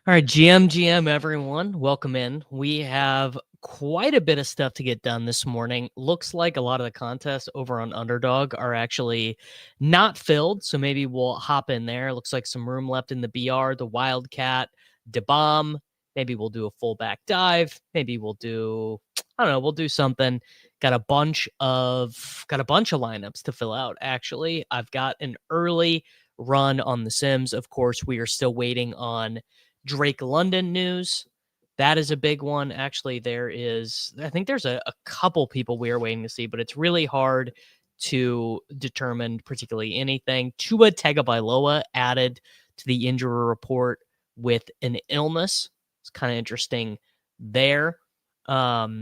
All right, GM, everyone, welcome in. We have quite a bit of stuff to get done this morning. Looks like a lot of the contests over on Underdog are actually not filled, so maybe we'll hop in there. Looks like some room left in the BR, the Wildcat, the Bomb. Maybe we'll do a fullback dive. Maybe we'll do, I don't know, we'll do something. Got a bunch of lineups to fill out. Actually, I've got an early run on the Sims. Of course, we are still waiting on Drake London news. That is a big one. Actually, I think there's a couple people we are waiting to see, but it's really hard to determine particularly anything. Tua Tagovailoa added to the injury report with an illness. It's kind of interesting there. Yeah,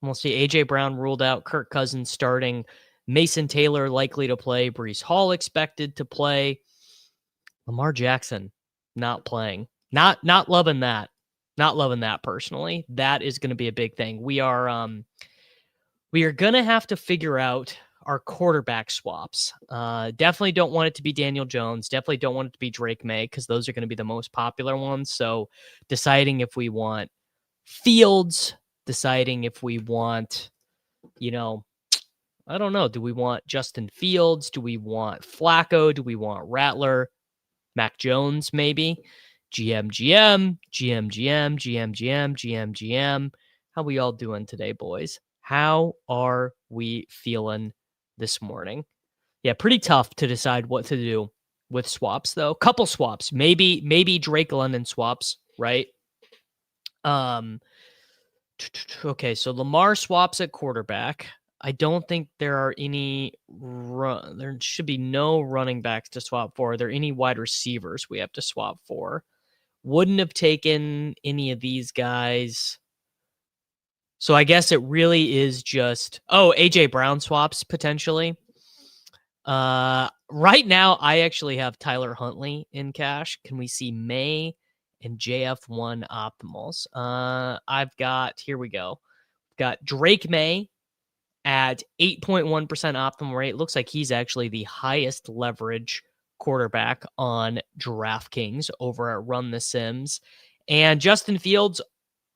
we'll see. AJ Brown ruled out, Kirk Cousins starting, Mason Taylor likely to play, Breece Hall expected to play, Lamar Jackson not playing. Not loving that. Not loving that personally. That is going to be a big thing. We are going to have to figure out our quarterback swaps. Definitely don't want it to be Daniel Jones. Definitely don't want it to be Drake May because those are going to be the most popular ones. So deciding if we want Fields, deciding if we want, I don't know. Do we want Justin Fields? Do we want Flacco? Do we want Rattler? Mac Jones, maybe? GM. How we all doing today, boys? How are we feeling this morning? Yeah, pretty tough to decide what to do with swaps, though. Couple swaps. Maybe Drake London swaps, right? Okay, so Lamar swaps at quarterback. I don't think there are any there should be no running backs to swap for. Are there any wide receivers we have to swap for? Wouldn't have taken any of these guys. So I guess it really is just AJ Brown swaps potentially. Right now I actually have Tyler Huntley in cash. Can we see May and JF1 optimals? I've got, here we go. Got Drake May at 8.1% optimal rate. Looks like he's actually the highest leverage quarterback on DraftKings over at Run the Sims. And Justin Fields,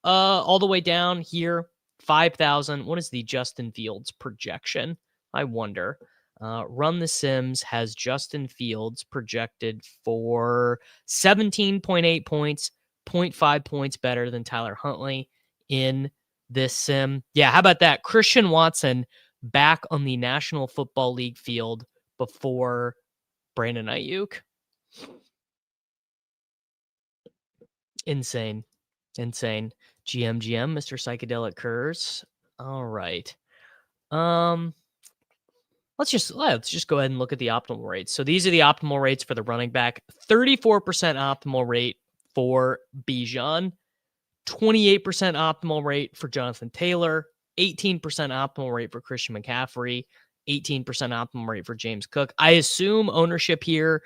all the way down here, 5,000. What is the Justin Fields projection? I wonder. Run the Sims has Justin Fields projected for 17.8 points, 0.5 points better than Tyler Huntley in this sim. Yeah, how about that? Christian Watson back on the National Football League field before Brandon Ayuk. Insane. GM, Mr. Psychedelic Curse. All right. Let's just go ahead and look at the optimal rates. So these are the optimal rates for the running back. 34% optimal rate for Bijan, 28% optimal rate for Jonathan Taylor, 18% optimal rate for Christian McCaffrey, 18% optimal rate for James Cook. I assume ownership here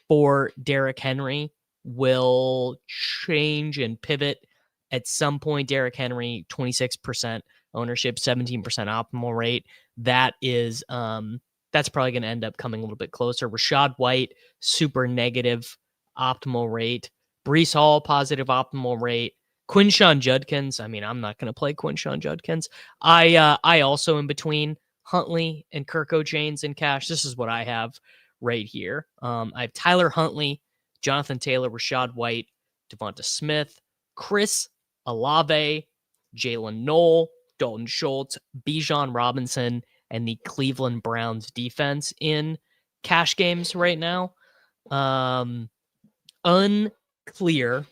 for Derrick Henry will change and pivot at some point. Derrick Henry, 26% ownership, 17% optimal rate. That is, that's probably going to end up coming a little bit closer. Rachaad White, super negative optimal rate. Breece Hall, positive optimal rate. Quinshon Judkins. I mean, I'm not going to play Quinshon Judkins. I also in between Huntley and Kirk James in cash. This is what I have right here. I have Tyler Huntley, Jonathan Taylor, Rachaad White, Devonta Smith, Chris Olave, Jalen Noel, Dalton Schultz, Bijan Robinson, and the Cleveland Browns defense in cash games right now. Unclear.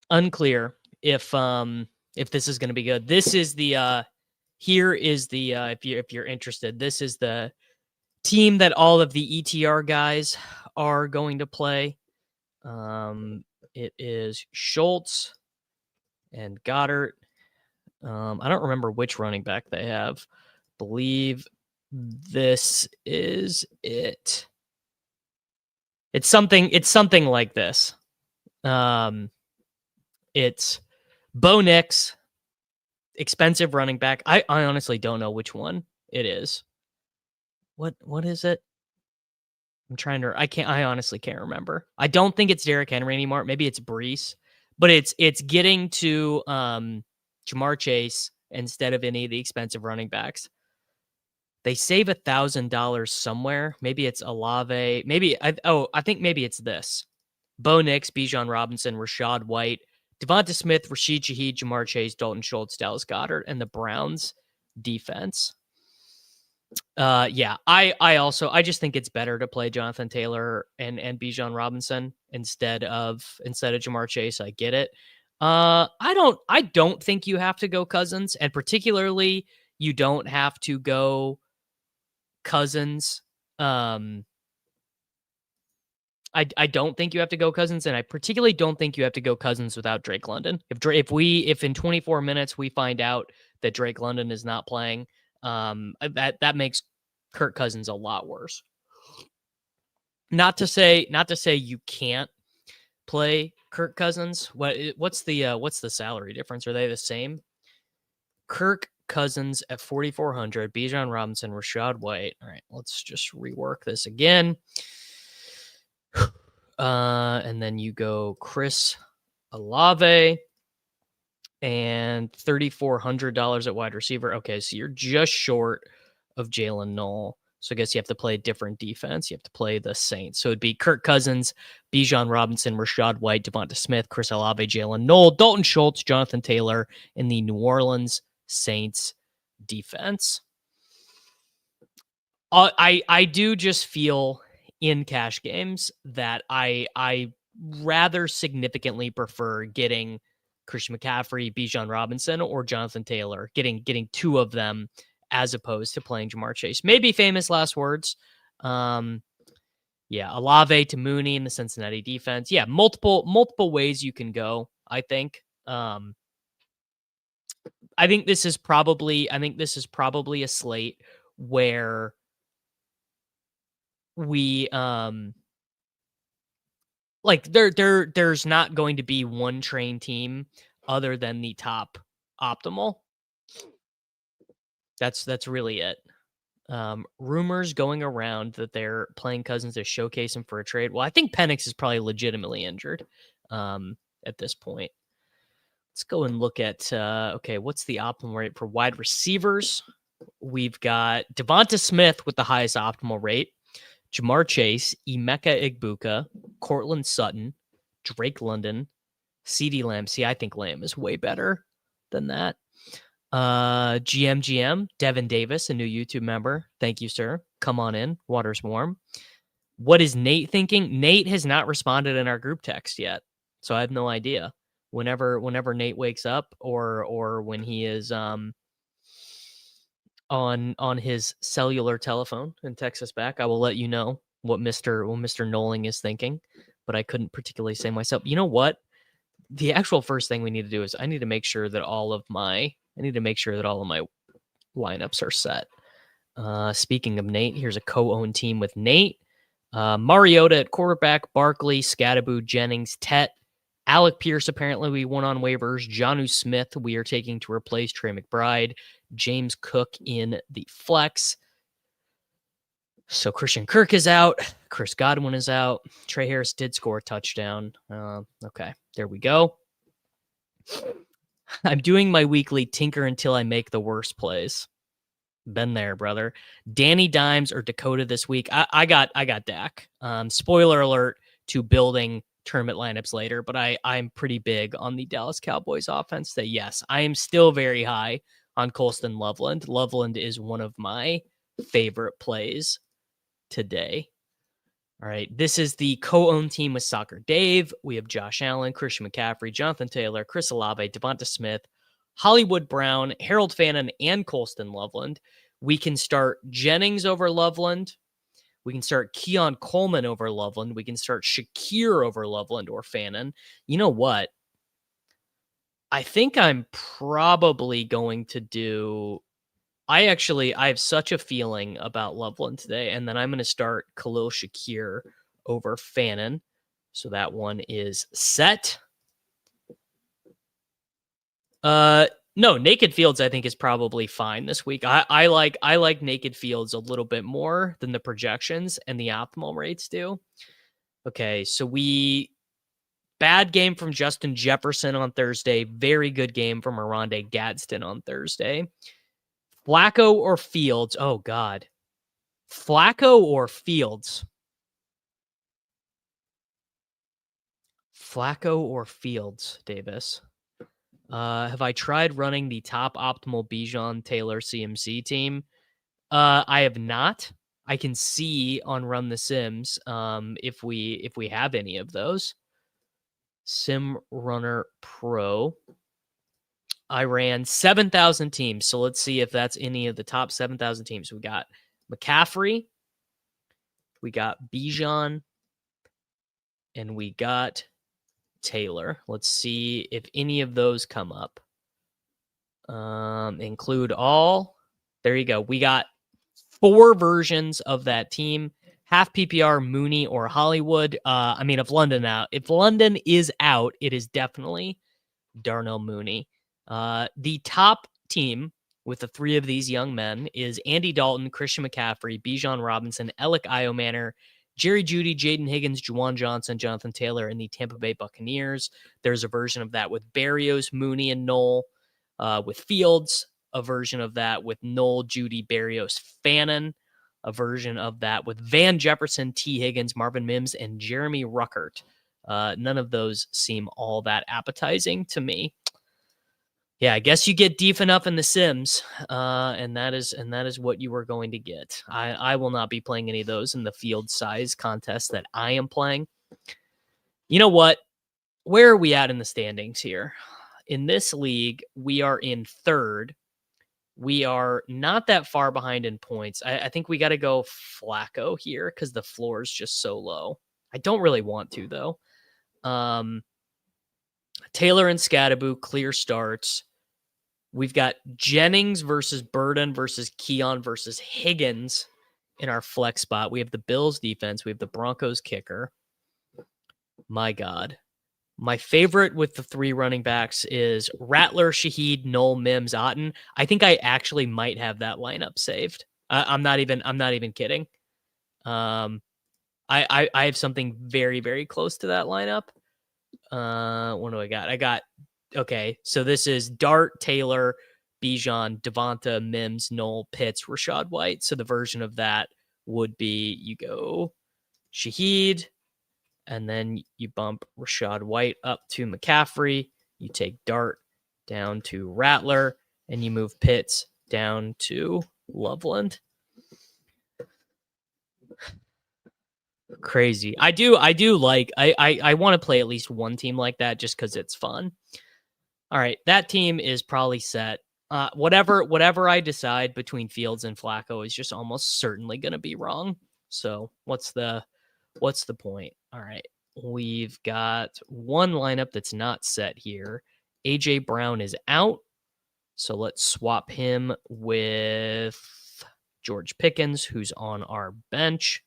Unclear if this is going to be good. This is the here is the if you're interested, this is the team that all of the ETR guys are going to play. It is Schultz and Goddard. I don't remember which running back they have. Believe this is it. It's something like this. It's Bo Nix, expensive running back. I honestly don't know which one It is. What is it? I honestly can't remember. I don't think it's Derrick Henry anymore. Maybe it's Brees, but it's getting to Jamar Chase instead of any of the expensive running backs. They save $1,000 somewhere. Maybe it's Olave. I think maybe it's this. Bo Nix, Bijan Robinson, Rashad White, Devonta Smith, Rashid Shaheed, Jamar Chase, Dalton Schultz, Dallas Goedert, and the Browns defense. Yeah, I just think it's better to play Jonathan Taylor and Bijan Robinson instead of Jamar Chase. I get it. I don't think you have to go Cousins, and particularly you don't have to go Cousins. I don't think you have to go Cousins, and I particularly don't think you have to go Cousins without Drake London. If in 24 minutes we find out that Drake London is not playing, that makes Kirk Cousins a lot worse. Not to say you can't play Kirk Cousins. What's the salary difference? Are they the same? Kirk Cousins at 4,400, Bijan Robinson, Rashad White. All right, let's just rework this again. And then you go Chris Olave and $3,400 at wide receiver. Okay, so you're just short of Jalen Noel. So I guess you have to play a different defense. You have to play the Saints. So it'd be Kirk Cousins, Bijan Robinson, Rashad White, Devonta Smith, Chris Olave, Jalen Noel, Dalton Schultz, Jonathan Taylor in the New Orleans Saints defense. I do just feel in cash games that I rather significantly prefer getting Christian McCaffrey, Bijan Robinson, or Jonathan Taylor, getting two of them as opposed to playing Jamar Chase. Maybe famous last words. Yeah, Olave to Mooney in the Cincinnati defense. Yeah, multiple ways you can go, I think. I think this is probably a slate where we there's not going to be one train team other than the top optimal. That's really it. Rumors going around that they're playing Cousins to showcase him for a trade. Well, I think Penix is probably legitimately injured at this point. Let's go and look at, okay, what's the optimal rate for wide receivers? We've got Devonta Smith with the highest optimal rate, Jamar Chase, Emeka Egbuka, Courtland Sutton, Drake London, CeeDee Lamb. See, I think Lamb is way better than that. GM, Devin Davis, a new YouTube member. Thank you, sir. Come on in. Water's warm. What is Nate thinking? Nate has not responded in our group text yet, so I have no idea. Whenever Nate wakes up or when he is on his cellular telephone and texts us back, I will let you know what Mr. Knowling is thinking. But I couldn't particularly say myself. You know what? The actual first thing we need to do is I need to make sure that all of my lineups are set. Speaking of Nate, here's a co-owned team with Nate. Mariota at quarterback, Barkley, Scattaboo, Jennings, Tet, Alec Pierce. Apparently we won on waivers. Jonnu Smith we are taking to replace Trey McBride. James Cook in the flex. So Christian Kirk is out. Chris Godwin is out. Trey Harris did score a touchdown. Okay, there we go. I'm doing my weekly tinker until I make the worst plays. Been there, brother. Danny Dimes or Dakota this week. I got Dak. Spoiler alert to building tournament lineups later, but I'm pretty big on the Dallas Cowboys offense. That yes, I am still very high on Colston Loveland. Loveland is one of my favorite plays today. All right, this is the co-owned team with Soccer Dave. We have Josh Allen, Christian McCaffrey, Jonathan Taylor, Chris Olave, Devonta Smith, Hollywood Brown, Harold Fannin, and Colston Loveland. We can start Jennings over Loveland. We can start Keon Coleman over Loveland. We can start Shakir over Loveland or Fannin. You know what? I think I'm probably going to do... I have such a feeling about Loveland today, and then I'm going to start Khalil Shakir over Fannin. So that one is set. No, Naked Fields I think is probably fine this week. I like Naked Fields a little bit more than the projections and the optimal rates do. Okay, so bad game from Justin Jefferson on Thursday. Very good game from Oronde Gadsden on Thursday. Flacco or Fields? Oh, God. Flacco or Fields? Flacco or Fields, Davis? Have I tried running the top optimal Bijan Taylor CMC team? I have not. I can see on Run the Sims if we have any of those. Sim Runner Pro. I ran 7,000 teams. So let's see if that's any of the top 7,000 teams. We got McCaffrey, we got Bijan, and we got Taylor. Let's see if any of those come up. Include all. There you go. We got 4 versions of that team. Half PPR, Mooney, or Hollywood. If London is out, it is definitely Darnell Mooney. The top team with the 3 of these young men is Andy Dalton, Christian McCaffrey, Bijan Robinson, Alec Iomanner, Jerry Jeudy, Jaden Higgins, Juwan Johnson, Jonathan Taylor, and the Tampa Bay Buccaneers. There's a version of that with Berrios, Mooney, and Knoll. With Fields, a version of that with Knoll, Jeudy, Berrios, Fannin. A version of that with Van Jefferson, T. Higgins, Marvin Mims, and Jeremy Ruckert. None of those seem all that appetizing to me. Yeah, I guess you get deep enough in the Sims, and that is what you are going to get. I will not be playing any of those in the field size contest that I am playing. You know what? Where are we at in the standings here? In this league, we are in 3rd. We are not that far behind in points. I think we got to go Flacco here because the floor is just so low. I don't really want to, though. Taylor and Scadaboo, clear starts. We've got Jennings versus Burden versus Keon versus Higgins in our flex spot. We have the Bills defense. We have the Broncos kicker. My God. My favorite with the 3 running backs is Rattler, Shaheed, Knoll, Mims, Otten. I think I actually might have that lineup saved. I'm not even kidding. I have something very, very close to that lineup. What do I got? Okay, so this is Dart, Taylor, Bijan, Devonta, Mims, Knoll, Pitts, Rachaad White. So the version of that would be you go Shaheed, and then you bump Rachaad White up to McCaffrey. You take Dart down to Rattler, and you move Pitts down to Loveland. Crazy. I want to play at least one team like that just because it's fun. All right, that team is probably set. Whatever I decide between Fields and Flacco is just almost certainly going to be wrong. So what's the point? All right, we've got one lineup that's not set here. AJ Brown is out, so let's swap him with George Pickens, who's on our bench.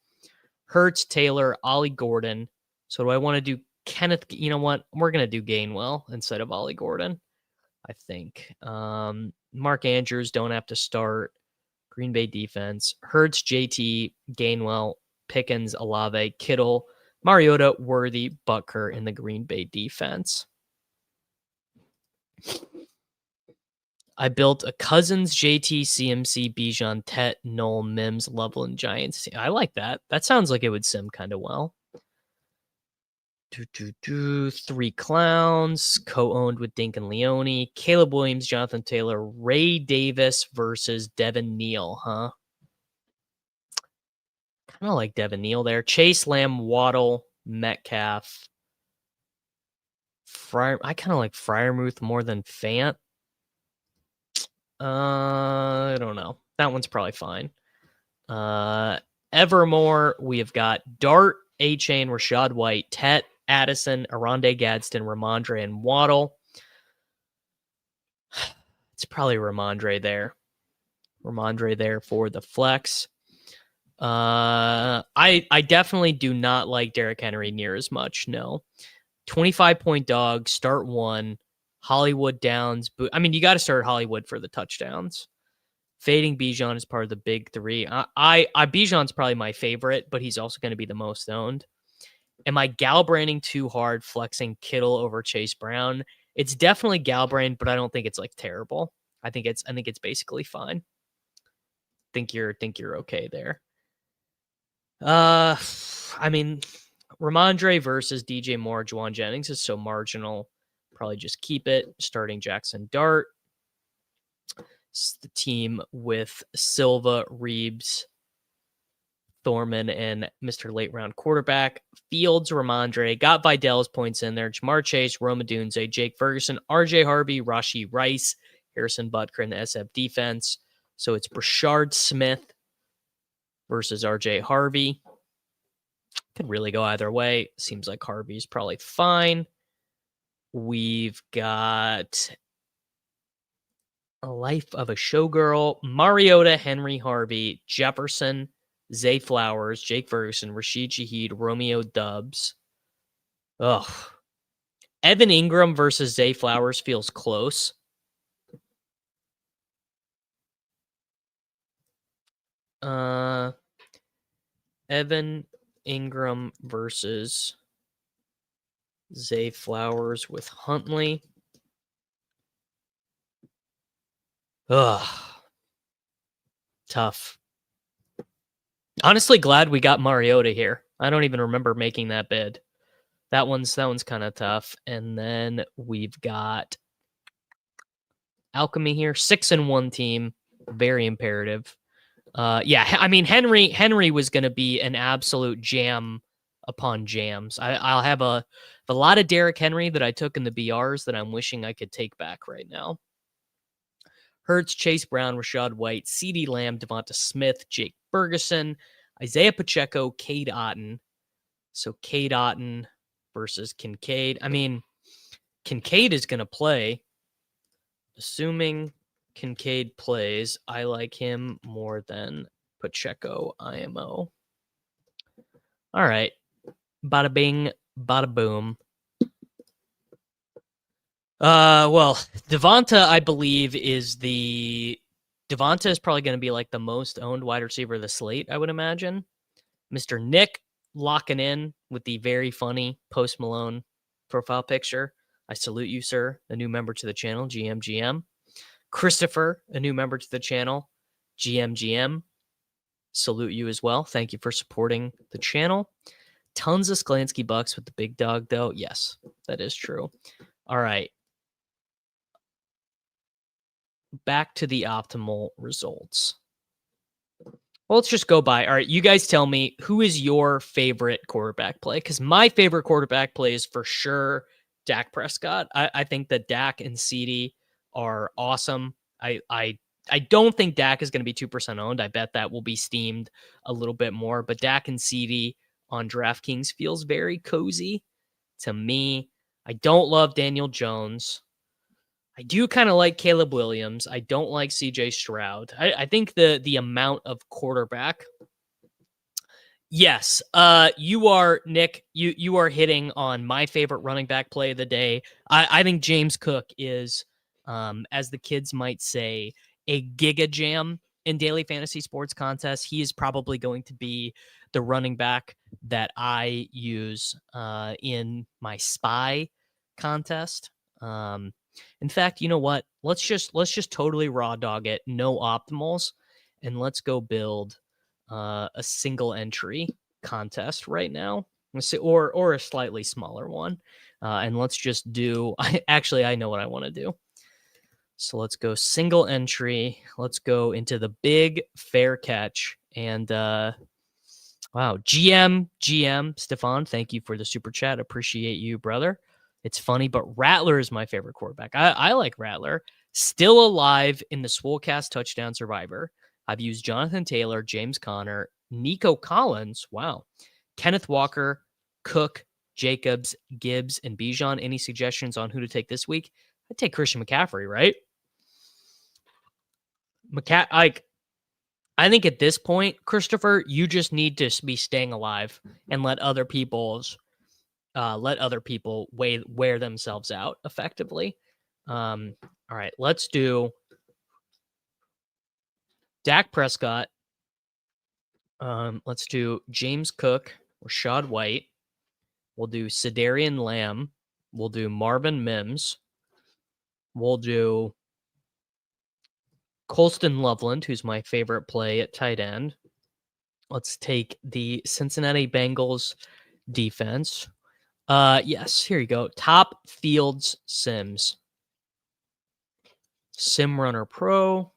Hurts, Taylor, Ollie Gordon. So do I want to do Kenneth? You know what? We're going to do Gainwell instead of Ollie Gordon, I think. Mark Andrews don't have to start. Green Bay defense. Hurts, JT, Gainwell, Pickens, Olave, Kittle, Mariota, Worthy, Butker in the Green Bay defense. I built a Cousins, JT, CMC, Bijan, Tet, Knoll, Mims, Loveland, Giants. I like that. That sounds like it would sim kind of well. 3 clowns, co-owned with Dinkin Leone, Caleb Williams, Jonathan Taylor, Ray Davis versus Devin Neal, huh? Kind of like Devin Neal there. Chase, Lamb, Waddle, Metcalf. I kind of like Freiermuth more than Fant. I don't know. That one's probably fine. Evermore, we have got Dart, A-Chain, Rachaad White, Tet, Addison, Oronde Gadsden, Ramondre, and Waddle. It's probably Ramondre there. Ramondre there for the flex. I definitely do not like Derrick Henry near as much. No. 25-point dog, start 1. Hollywood Downs. I mean, you got to start Hollywood for the touchdowns. Fading Bijan is part of the big three. Bijan's probably my favorite, but he's also going to be the most owned. Am I Galbranding too hard, flexing Kittle over Chase Brown? It's definitely Galbrand, but I don't think it's like terrible. I think it's basically fine. Think you're okay there. I mean, Ramondre versus DJ Moore, Juwan Jennings is so marginal. Probably just keep it. Starting Jackson Dart. It's the team with Silva, Reeves, Thorman, and Mr. Late Round Quarterback. Fields, Ramondre, got Vidal's points in there. Jamar Chase, Rome Odunze, Jake Ferguson, RJ Harvey, Rashee Rice, Harrison Butker in the SF defense. So it's Brashard Smith versus RJ Harvey. Could really go either way. Seems like Harvey's probably fine. We've got A Life of a Showgirl, Mariota, Henry Harvey, Jefferson, Zay Flowers, Jake Ferguson, Rashid Shaheed, Romeo Dubs. Ugh. Evan Ingram versus Zay Flowers feels close. Evan Ingram versus Zay Flowers with Huntley. Ugh. Tough. Honestly, glad we got Mariota here. I don't even remember making that bid. That one's kind of tough. And then we've got Alchemy here. 6-1 team. Very imperative. Yeah, I mean, Henry was going to be an absolute jam upon jams. I'll have a lot of Derrick Henry that I took in the BRs that I'm wishing I could take back right now. Hurts, Chase Brown, Rashad White, CeeDee Lamb, Devonta Smith, Jake Ferguson, Isaiah Pacheco, Cade Otton. So Cade Otton versus Kincaid. I mean, Kincaid is going to play. Assuming Kincaid plays, I like him more than Pacheco IMO. All right. Bada bing, bada boom. Well, Devonta, I believe, Devonta is probably going to be like the most owned wide receiver of the slate, I would imagine. Mr. Nick locking in with the very funny Post Malone profile picture. I salute you, sir. A new member to the channel, GM. Christopher, a new member to the channel, GM. Salute you as well. Thank you for supporting the channel. Tons of Sklansky bucks with the big dog, though. Yes, that is true. All right. Back to the optimal results. Well, let's just go by. All right, you guys tell me, who is your favorite quarterback play? Because my favorite quarterback play is for sure Dak Prescott. I think that Dak and CeeDee are awesome. I don't think Dak is going to be 2% owned. I bet that will be steamed a little bit more. But Dak and CeeDee on DraftKings feels very cozy to me. I don't love Daniel Jones. I do kind of like Caleb Williams. I don't like CJ Stroud. I think the amount of quarterback. Yes, you are, Nick, you are hitting on my favorite running back play of the day. I think James Cook is, as the kids might say, a giga jam in daily fantasy sports contests. He is probably going to be the running back that I use in my spy contest. In fact, you know what? Let's just totally raw dog it. No optimals, and let's go build a single entry contest right now. Let's see, or a slightly smaller one. And let's just do. I know what I want to do. So let's go single entry. Let's go into the big fair catch. And wow, GM Stefan, thank you for the super chat. Appreciate you, brother. It's funny, but Rattler is my favorite quarterback. I like Rattler. Still alive in the Swolecast touchdown survivor. I've used Jonathan Taylor, James Conner, Nico Collins. Wow. Kenneth Walker, Cook, Jacobs, Gibbs, and Bijan. Any suggestions on who to take this week? I'd take Christian McCaffrey, right? I think at this point, Christopher, you just need to be staying alive and let other people wear themselves out effectively. All right, let's do Dak Prescott. Let's do James Cook, Rashad White. We'll do Sedarian Lamb. We'll do Marvin Mims. We'll do Colston Loveland, who's my favorite play at tight end. Let's take the Cincinnati Bengals defense. Yes, here you go. Top Fields Sims. Sim Runner Pro.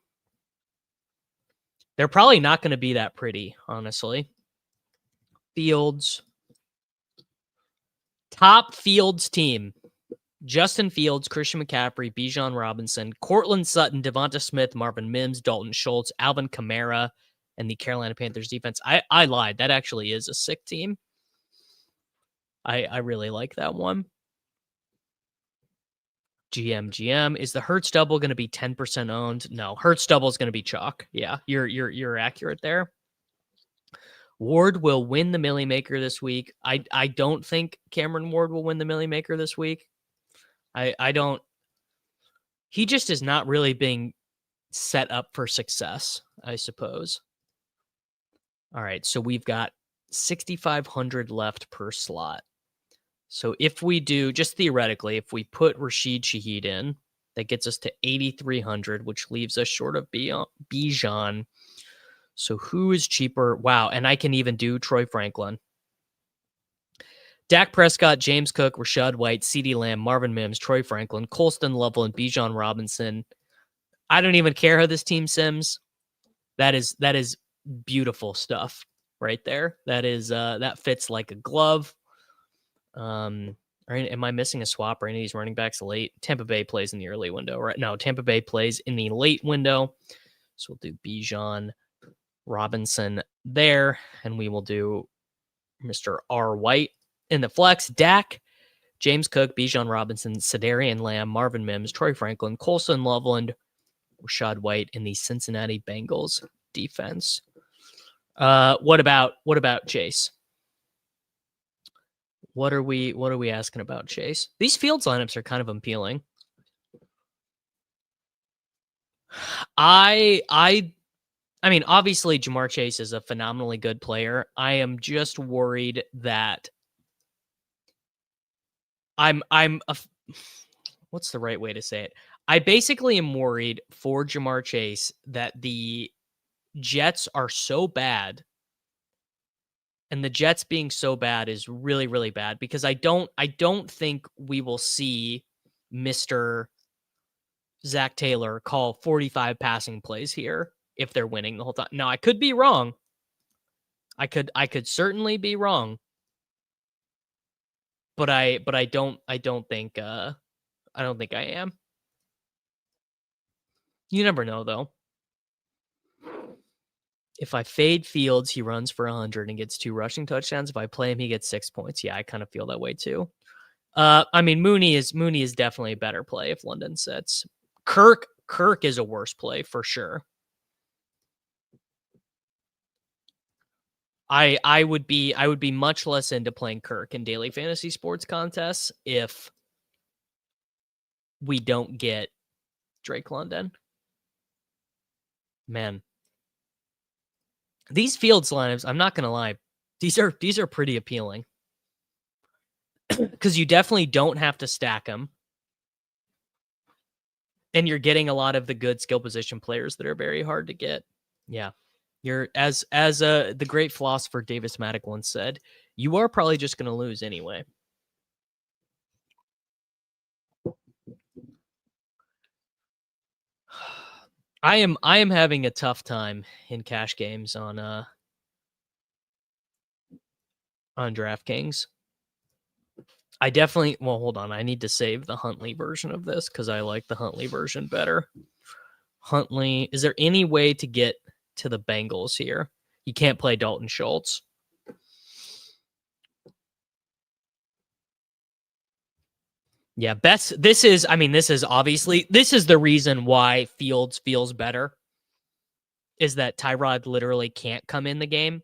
They're probably not going to be that pretty, honestly. Fields. Top Fields team. Justin Fields, Christian McCaffrey, Bijan Robinson, Cortland Sutton, Devonta Smith, Marvin Mims, Dalton Schultz, Alvin Kamara, and the Carolina Panthers defense. I lied. That actually is a sick team. I really like that one. GM. Is the Hurts double going to be 10% owned? No, Hurts double is going to be chalk. Yeah, you're accurate there. Ward will win the Millie Maker this week. I don't think Cameron Ward will win the Millie Maker this week. I don't. He just is not really being set up for success, I suppose. All right, so we've got 6,500 left per slot. So if we do, just theoretically, if we put Rashid Shaheed in, that gets us to 8,300, which leaves us short of Bijan. So who is cheaper? Wow, and I can even do Troy Franklin. Dak Prescott, James Cook, Rashad White, CeeDee Lamb, Marvin Mims, Troy Franklin, Colston Loveland, Bijan Robinson. I don't even care how this team sims. That is beautiful stuff right there. That fits like a glove. Am I missing a swap or any of these running backs late? Tampa Bay plays in the early window, right? No, Tampa Bay plays in the late window. So we'll do Bijan Robinson there, and we will do Mr. R. White in the flex. Dak, James Cook, Bijan Robinson, Sedarian Lamb, Marvin Mims, Troy Franklin, Colston Loveland, Rashad White in the Cincinnati Bengals defense. What about Chase? What are we asking about Chase? These Fields lineups are kind of appealing. I mean, obviously Jamar Chase is a phenomenally good player. I am just worried that what's the right way to say it? I basically am worried for Jamar Chase that the Jets are so bad. And the Jets being so bad is really, really bad because I don't think we will see Mr. Zach Taylor call 45 passing plays here if they're winning the whole time. Now, I could be wrong. I could certainly be wrong. But I don't think I am. You never know though. If I fade Fields, he runs for 100 and gets 2 rushing touchdowns. If I play him, he gets 6 points. Yeah, I kind of feel that way too. I mean, Mooney is definitely a better play if London sits. Kirk is a worse play for sure. I would be much less into playing Kirk in daily fantasy sports contests if we don't get Drake London. Man. These Fields lineups, I'm not going to lie, these are pretty appealing. Because you definitely don't have to stack them. And you're getting a lot of the good skill position players that are very hard to get. Yeah. You're as the great philosopher Davis Maddock once said, you are probably just going to lose anyway. I am having a tough time in cash games on DraftKings. I definitely, well, hold on. I need to save the Huntley version of this because I like the Huntley version better. Huntley, is there any way to get to the Bengals here? You can't play Dalton Schultz. Yeah, this is obviously, this is the reason why Fields feels better, is that Tyrod literally can't come in the game.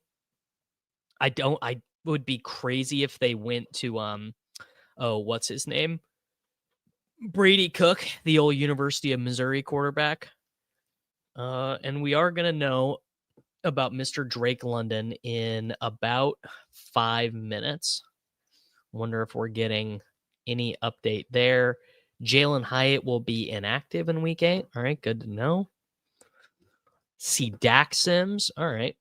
I would be crazy if they went to, what's his name? Brady Cook, the old University of Missouri quarterback. And we are going to know about Mr. Drake London in about 5 minutes. Wonder if we're getting any update there. Jalen Hyatt will be inactive in week 8. All right, good to know. See Dak Sims. All right.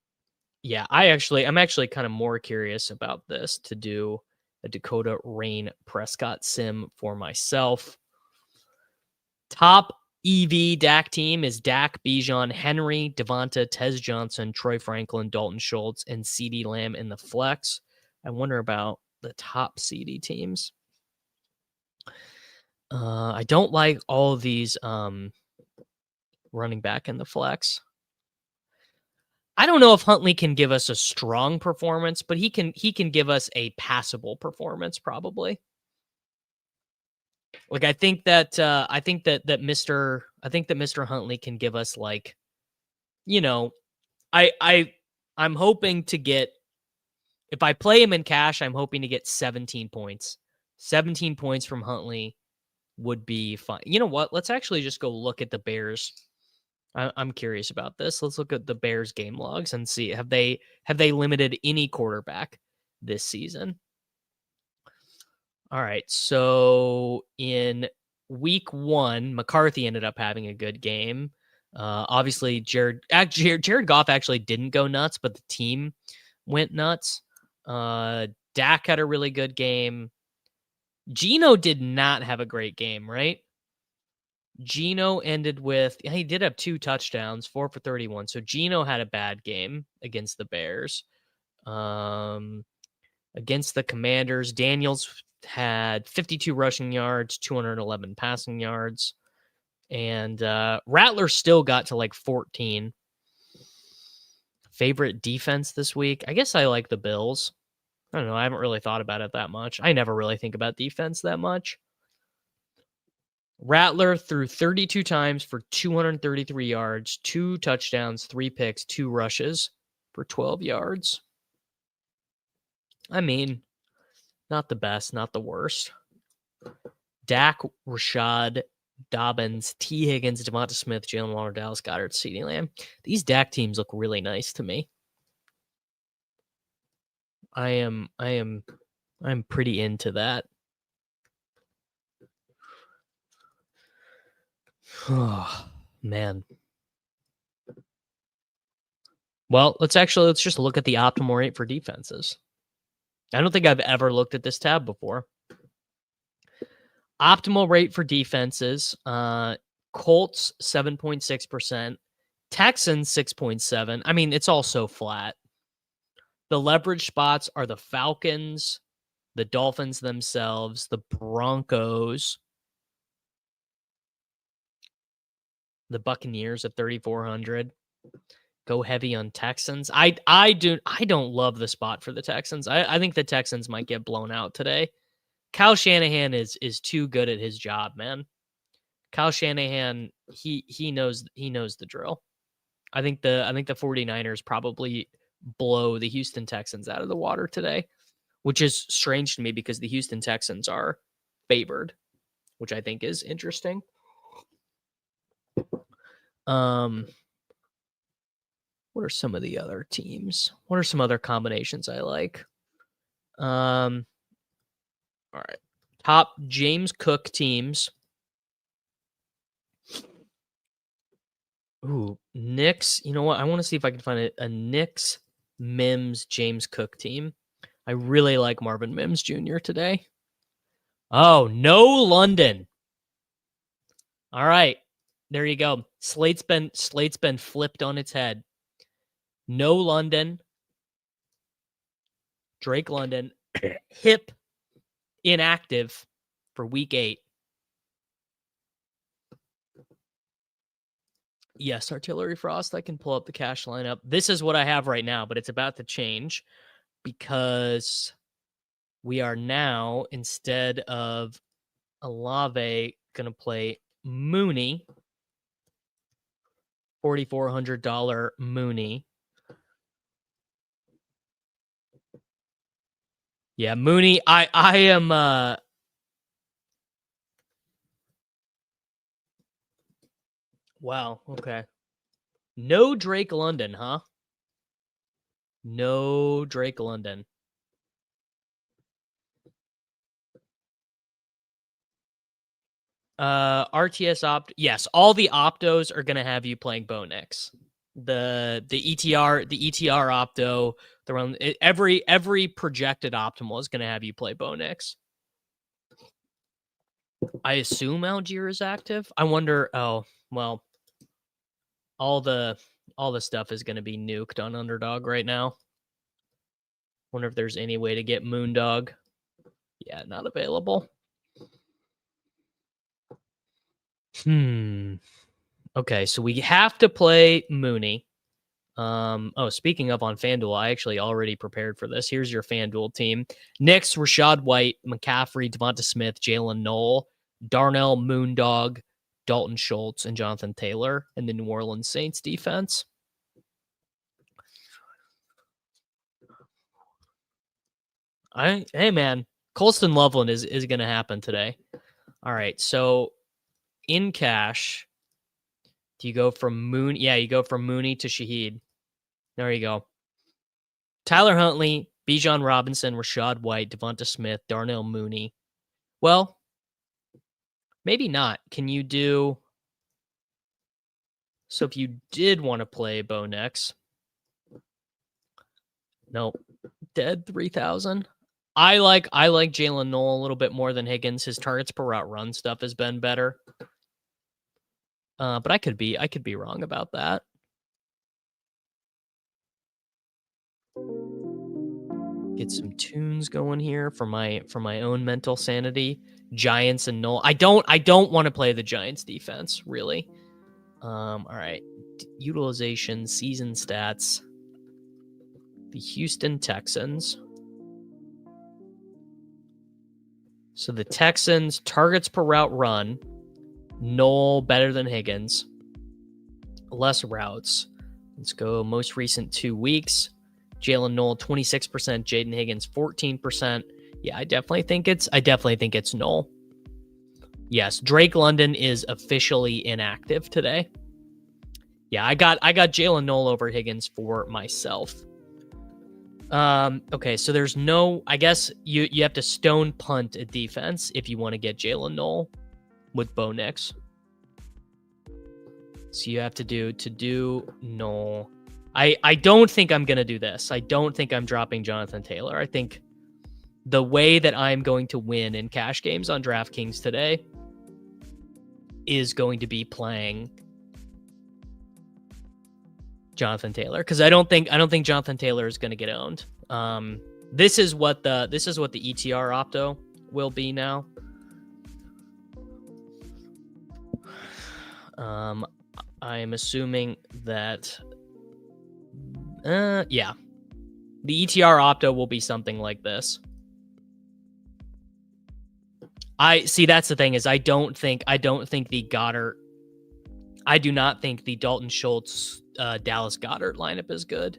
Yeah, I'm actually kind of more curious about this to do a Dakota Rain Prescott sim for myself. Top EV Dak team is Dak, Bijan, Henry, Devonta, Tez Johnson, Troy Franklin, Dalton Schultz, and CeeDee Lamb in the flex. I wonder about the top CD teams. I don't like all of these running back in the flex. I don't know if Huntley can give us a strong performance, but he can give us a passable performance probably. Like I think that Mr. Huntley can give us like, you know, I'm hoping to get, if I play him in cash, I'm hoping to get 17 points. 17 points from Huntley would be fine. You know what? Let's actually just go look at the Bears. I'm curious about this. Let's look at the Bears game logs and see have they limited any quarterback this season. All right. So in week 1, McCarthy ended up having a good game. Obviously, Jared Goff actually didn't go nuts, but the team went nuts. Dak had a really good game. Geno did not have a great game, right? Geno ended with, he did have 2 touchdowns, 4 for 31. So Geno had a bad game against the Bears. Against the Commanders, Daniels had 52 rushing yards, 211 passing yards. And Rattler still got to like 14. Favorite defense this week? I guess I like the Bills. I don't know. I haven't really thought about it that much. I never really think about defense that much. Rattler threw 32 times for 233 yards, 2 touchdowns, 3 picks, 2 rushes for 12 yards. I mean, not the best, not the worst. Dak, Rashad, Dobbins, T. Higgins, Devonta Smith, Jalen Waller, Dallas Goedert, CeeDee Lamb. These Dak teams look really nice to me. I'm pretty into that. Oh, man. Well, let's just look at the optimal rate for defenses. I don't think I've ever looked at this tab before. Optimal rate for defenses, Colts 7.6%, Texans 6.7%. I mean, it's all so flat. The leverage spots are the Falcons, the Dolphins themselves, the Broncos, the Buccaneers at 3,400. Go heavy on Texans. I don't love the spot for the Texans. I think the Texans might get blown out today. Kyle Shanahan is too good at his job, man. Kyle Shanahan, he knows the drill. I think the 49ers probably blow the Houston Texans out of the water today, which is strange to me because the Houston Texans are favored, which I think is interesting. What are some of the other teams? What are some other combinations I like? All right. Top James Cook teams. Ooh, Knicks. You know what? I want to see if I can find a Knicks Mims James Cook team. I really like Marvin Mims Jr. today. Oh, no London. All right. There you go. Slate's been flipped on its head. No London. Drake London. Hip inactive for week 8. Yes, Artillery Frost. I can pull up the cash lineup. This is what I have right now, but it's about to change because we are now, instead of Olave, going to play Mooney. $4,400 Mooney. Yeah, Mooney. I am Wow. Okay. No Drake London, huh? No Drake London. RTS opt. Yes, all the optos are gonna have you playing Bo Nix. The ETR opto, every projected optimal is gonna have you play Bo Nix. I assume Algier is active. I wonder. Oh well, all the stuff is gonna be nuked on Underdog right now. Wonder if there's any way to get Moondog. Yeah, not available. Okay, so we have to play Mooney. Oh, speaking of on FanDuel, I actually already prepared for this. Here's your FanDuel team. Knicks, Rashad White, McCaffrey, Devonta Smith, Jalen Knoll, Darnell Moondog, Dalton Schultz, and Jonathan Taylor in the New Orleans Saints defense. Hey man, Colston Loveland is gonna happen today. All right, so in cash, do you go from Mooney? Yeah, you go from Mooney to Shaheed. There you go. Tyler Huntley, Bijan Robinson, Rashad White, Devonta Smith, Darnell Mooney. Well, maybe not. Can you do... So if you did want to play Bo Nix... Nope. Dead 3,000. I like Jalen Knoll a little bit more than Higgins. His targets per route run stuff has been better. But I could be wrong about that. Get some tunes going here for my own mental sanity. Giants and Knoll. I don't want to play the Giants defense, really. All right. Utilization, season stats. The Houston Texans. So the Texans, targets per route run. Knoll better than Higgins. Less routes. Let's go most recent 2 weeks. Jalen Knoll 26%, Jaden Higgins 14%. Yeah, I definitely think it's Knoll. Yes, Drake London is officially inactive today. Yeah, I got Jalen Knoll over Higgins for myself. Okay, so there's no... I guess you have to stone punt a defense if you want to get Jalen Knoll with Bo Nix. So you have to do Knoll. I don't think I'm going to do this. I don't think I'm dropping Jonathan Taylor. I think the way that I'm going to win in cash games on DraftKings today is going to be playing Jonathan Taylor, because I don't think Jonathan Taylor is going to get owned. This is what the ETR opto will be now. I am assuming that yeah, the ETR opto will be something like this. I see. That's the thing, is I don't think the Goddard. I do not think the Dalton Schultz, Dallas Goddard lineup is good.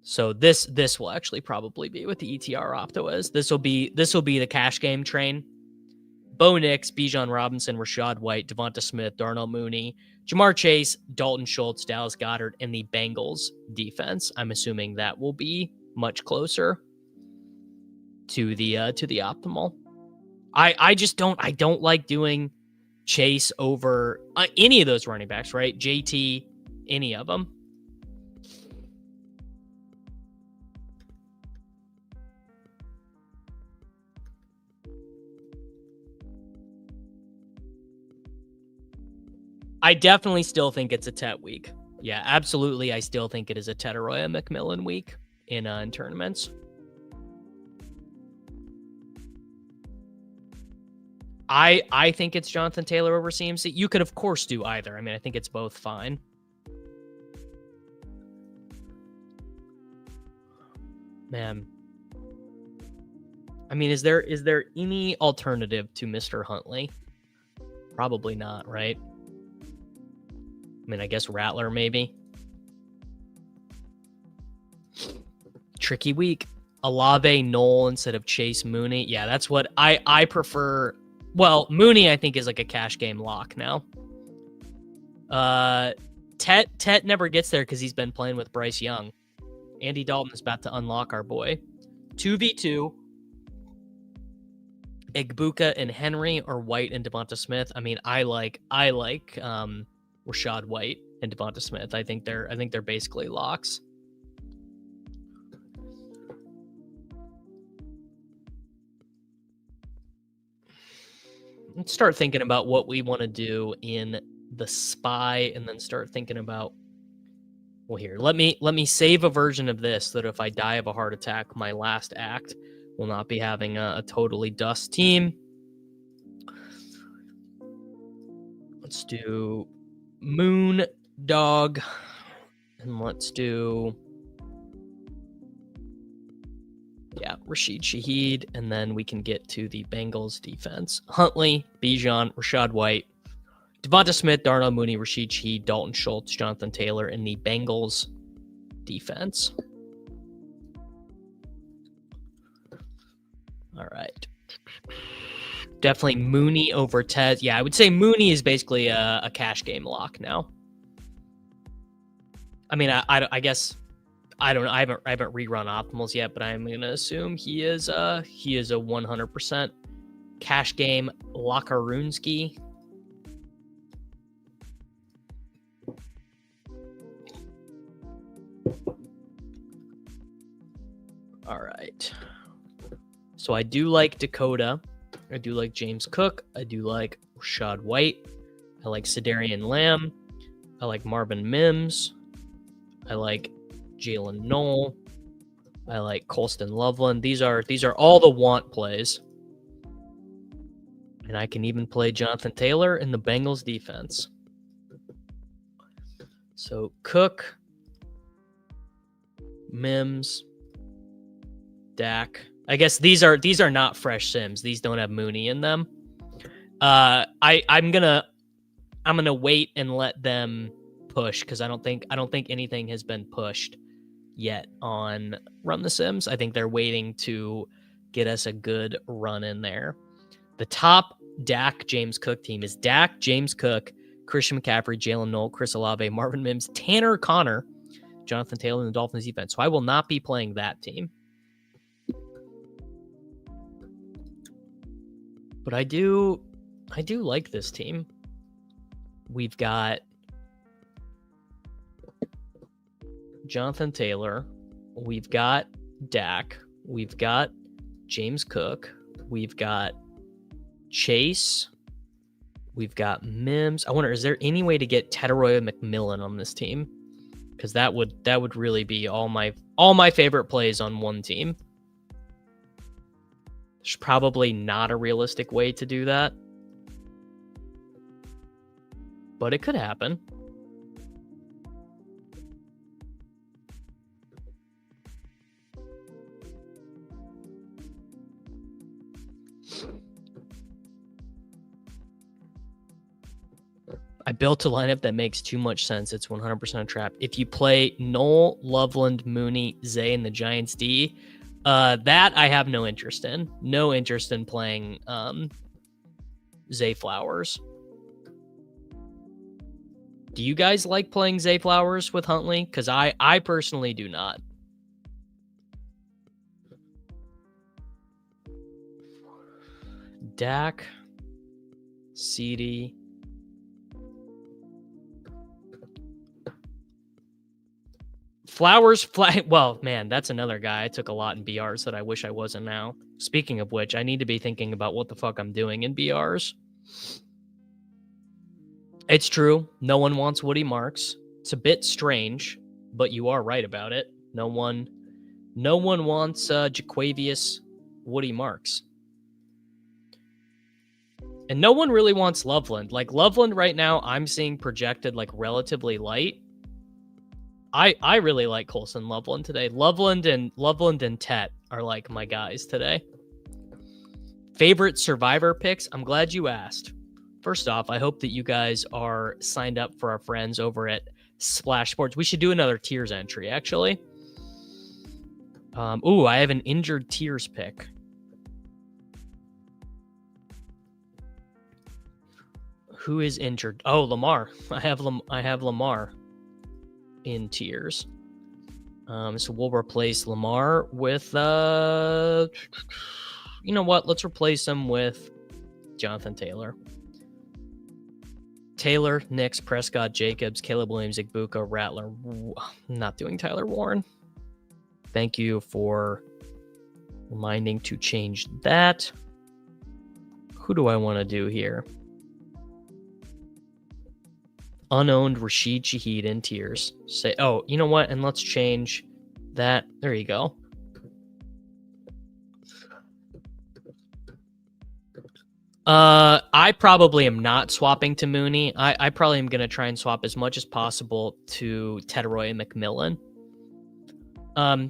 So this will actually probably be what the ETR opto is. This will be the cash game train. Bo Nix, Bijan Robinson, Rashad White, Devonta Smith, Darnell Mooney, Jamar Chase, Dalton Schultz, Dallas Goddard, and the Bengals defense. I'm assuming that will be much closer to the optimal. I don't like doing Chase over any of those running backs, right? JT, any of them. I definitely still think it's a Tet week. Yeah, absolutely. I still think it is a Tetaroya McMillan week in tournaments. I think it's Jonathan Taylor over CMC. You could, of course, do either. I mean, I think it's both fine. Man. I mean, is there any alternative to Mr. Huntley? Probably not, right? I mean, I guess Rattler, maybe. Tricky week. Olave, Knoll instead of Chase, Mooney. Yeah, that's what I prefer. Well, Mooney, I think, is like a cash game lock now. Tet never gets there because he's been playing with Bryce Young. Andy Dalton is about to unlock our boy. 2v2. Egbuka and Henry or White and Devonta Smith. I mean, I like Rachaad White and Devonta Smith. I think they're basically locks. Let's start thinking about what we want to do in the spy, and then start thinking about. Well, here, let me save a version of this so that if I die of a heart attack, my last act will not be having a totally dust team. Let's do Moon Dog, and let's do Rashid Shaheed, and then we can get to the Bengals defense. Huntley, Bijan, Rachaad White, Devonta Smith, Darnell Mooney, Rashid Shaheed, Dalton Schultz, Jonathan Taylor in the Bengals defense. All right. Definitely Mooney over Ted. Yeah, I would say Mooney is basically a cash game lock now. I mean, I guess I don't know. I haven't rerun optimals yet, but I'm gonna assume he is a 100% cash game Lockerunski. All right. So I do like Dakota. I do like James Cook. I do like Rachaad White. I like Sedarian Lamb. I like Marvin Mims. I like Jalen Knoll. I like Colston Loveland. These are all the want plays. And I can even play Jonathan Taylor in the Bengals defense. So Cook, Mims, Dak. I guess these are not fresh sims. These don't have Mooney in them. I'm gonna wait and let them push because I don't think anything has been pushed yet on Run the Sims. I think they're waiting to get us a good run in there. The top Dak James Cook team is Dak, James Cook, Christian McCaffrey, Jalen Knoll, Chris Olave, Marvin Mims, Tanner Connor, Jonathan Taylor, and the Dolphins defense. So I will not be playing that team. But I do like this team. We've got Jonathan Taylor. We've got Dak. We've got James Cook. We've got Chase. We've got Mims. I wonder, is there any way to get Tetaroya McMillan on this team? Because that would really be all my favorite plays on one team. There's probably not a realistic way to do that, but it could happen. I built a lineup that makes too much sense. It's 100% a trap. If you play Knoll, Loveland, Mooney, Zay, and the Giants D, that I have no interest in. No interest in playing Zay Flowers. Do you guys like playing Zay Flowers with Huntley? Because I personally do not. Dak, CD. Flowers, well, man, that's another guy I took a lot in BRs that I wish I wasn't now. Speaking of which, I need to be thinking about what the fuck I'm doing in BRs. It's true. No one wants Woody Marks. It's a bit strange, but you are right about it. No one wants Jaquavius Woody Marks. And no one really wants Loveland. Like, Loveland right now, I'm seeing projected like relatively light. I really like Colson Loveland today. Loveland and Tet are like my guys today. Favorite Survivor picks? I'm glad you asked. First off, I hope that you guys are signed up for our friends over at Splash Sports. We should do another tiers entry, actually. I have an injured tiers pick. Who is injured? Oh, Lamar. I have Lamar in tiers. So we'll replace Lamar with you know what? Let's replace him with Jonathan Taylor. Taylor, Nix, Prescott, Jacobs, Caleb Williams, Igbuka, Rattler. I'm not doing Tyler Warren. Thank you for reminding to change that. Who do I want to do here? Unowned Rashid Shaheed in tiers. Say, oh, you know what? And let's change that. There you go. I probably am not swapping to Mooney. I probably am going to try and swap as much as possible to Tedroy and McMillan.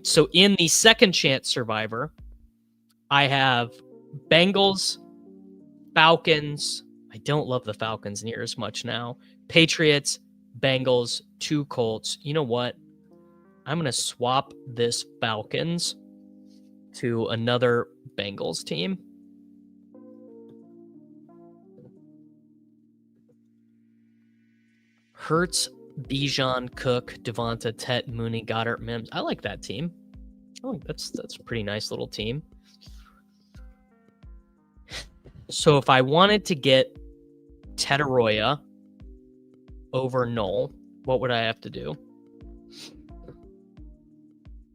So in the second chance survivor, I have Bengals, Falcons. I don't love the Falcons near as much now. Patriots, Bengals, 2 Colts. You know what? I'm going to swap this Falcons to another Bengals team. Hurts, Bijan, Cook, Devonta, Tet, Mooney, Goddard, Mims. I like that team. Oh, that's a pretty nice little team. So if I wanted to get Tetaroya over Knoll, what would I have to do?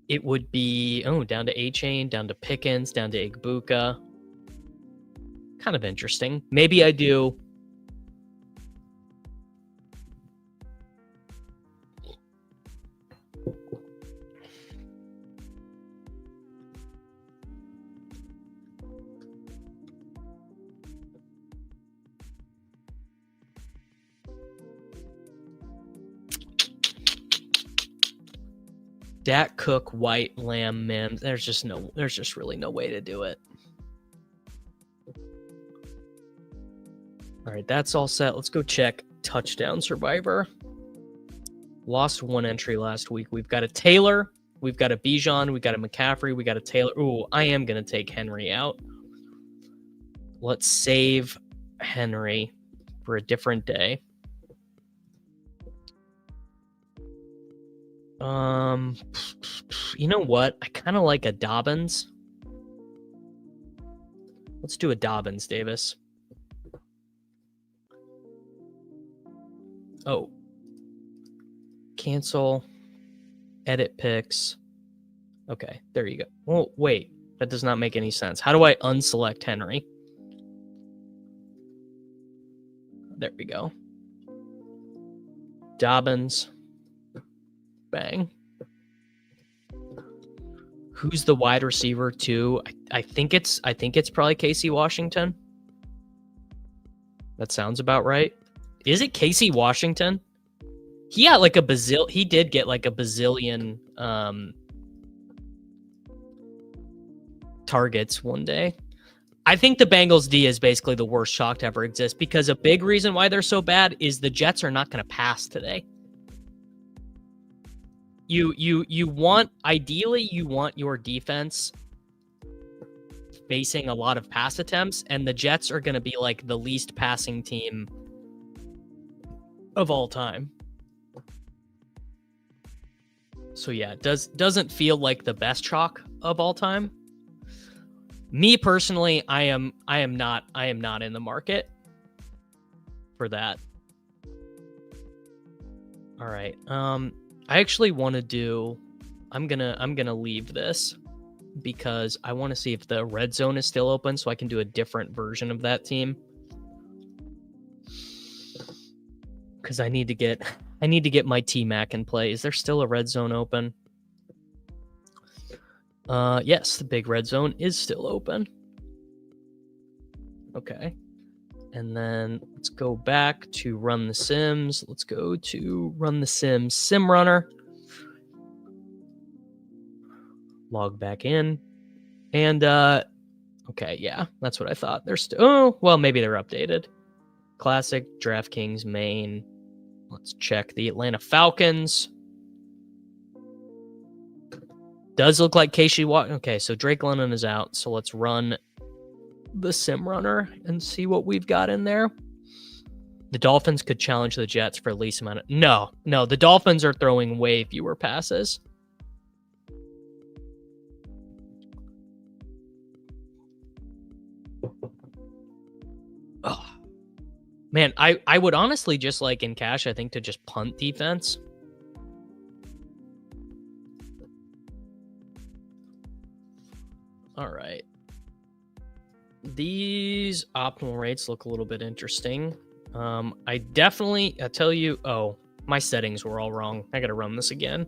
It would be, down to A-Chain, down to Pickens, down to Igbuka. Kind of interesting. Maybe I do... Dak, Cook, White, Lamb, Mims. There's just really no way to do it. All right, that's all set. Let's go check touchdown survivor. Lost 1 entry last week. We've got a Taylor, we've got a Bijan, we got a McCaffrey, we got a Taylor. Ooh, I am gonna take Henry out. Let's save Henry for a different day. You know what? I kind of like a Dobbins. Let's do a Dobbins, Davis. Oh. Cancel. Edit picks. Okay, there you go. Well, wait. That does not make any sense. How do I unselect Henry? There we go. Dobbins. Bang. Who's the wide receiver too? I think it's probably Casey Washington. That sounds about right. Is it Casey Washington? He did get like a bazillion targets one day. I think the Bengals D is basically the worst chalk to ever exist because a big reason why they're so bad is the Jets are not going to pass today. Ideally you want your defense facing a lot of pass attempts, and the Jets are going to be like the least passing team of all time. So yeah, it doesn't feel like the best chalk of all time. Me personally, I am not in the market for that. All right. I actually want to do, I'm gonna leave this because I want to see if the red zone is still open so I can do a different version of that team. Because I need to get my T-Mac in play. Is there still a red zone open? Yes, the big red zone is still open. Okay. And then let's go back to Run the Sims. Let's go to Run the Sims Sim Runner. Log back in. And, okay, yeah, that's what I thought. They're still, oh, well, maybe they're updated. Classic, DraftKings, main. Let's check the Atlanta Falcons. Does look like Casey Okay, so Drake London is out. So let's run the Sim Runner and see what we've got in there. The Dolphins could challenge the Jets for the least amount of... No, the Dolphins are throwing way fewer passes. Oh. Man, I would honestly just like in cash, I think, to just punt defense. All right. These optimal rates look a little bit interesting. I tell you, my settings were all wrong. I got to run this again.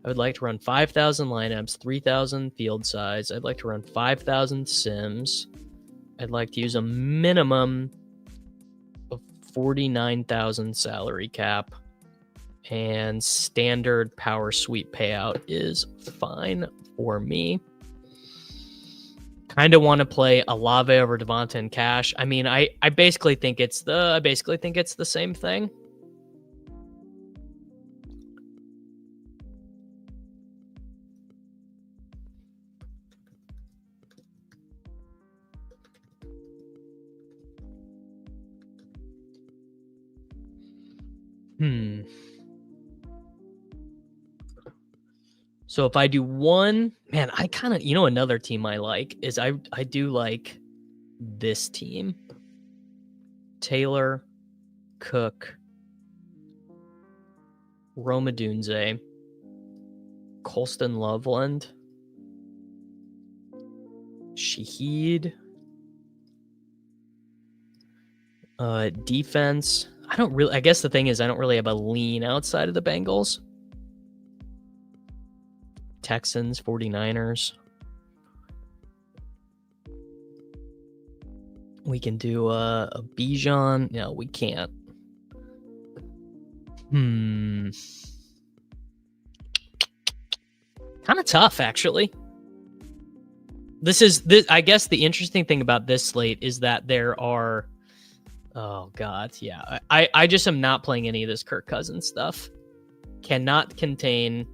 I would like to run 5,000 lineups, 3,000 field size. I'd like to run 5,000 sims. I'd like to use a minimum of 49,000 salary cap. And standard power sweep payout is fine for me. Kind of want to play Olave over Devonta and cash. I mean, I basically think it's the same thing. So if I do one, man, I kind of, another team I like is I do like this team. Taylor, Cook, Rome Odunze, Colston Loveland, Shaheed. Defense. I guess the thing is I don't really have a lean outside of the Bengals. Texans, 49ers. We can do a Bijan. No, we can't. Kind of tough, actually. I guess the interesting thing about this slate is that there are... Oh, God, yeah. I just am not playing any of this Kirk Cousins stuff. Cannot contain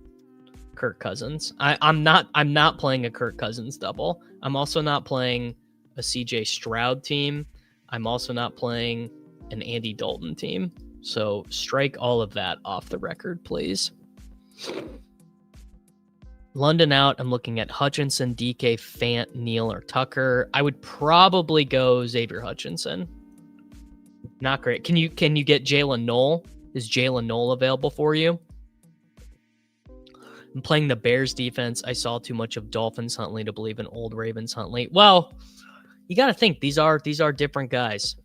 Kirk Cousins. I'm not playing a Kirk Cousins double. I'm also not playing a CJ Stroud team. I'm also not playing an Andy Dalton team. So strike all of that off the record, please. London out. I'm looking at Hutchinson, DK, Fant, Neal, or Tucker. I would probably go Xavier Hutchinson. Not great. Can you get Jalen Noel? Is Jalen Noel available for you? I'm playing the Bears defense. I saw too much of Dolphins Huntley to believe in old Ravens Huntley. Well, you got to think these are different guys.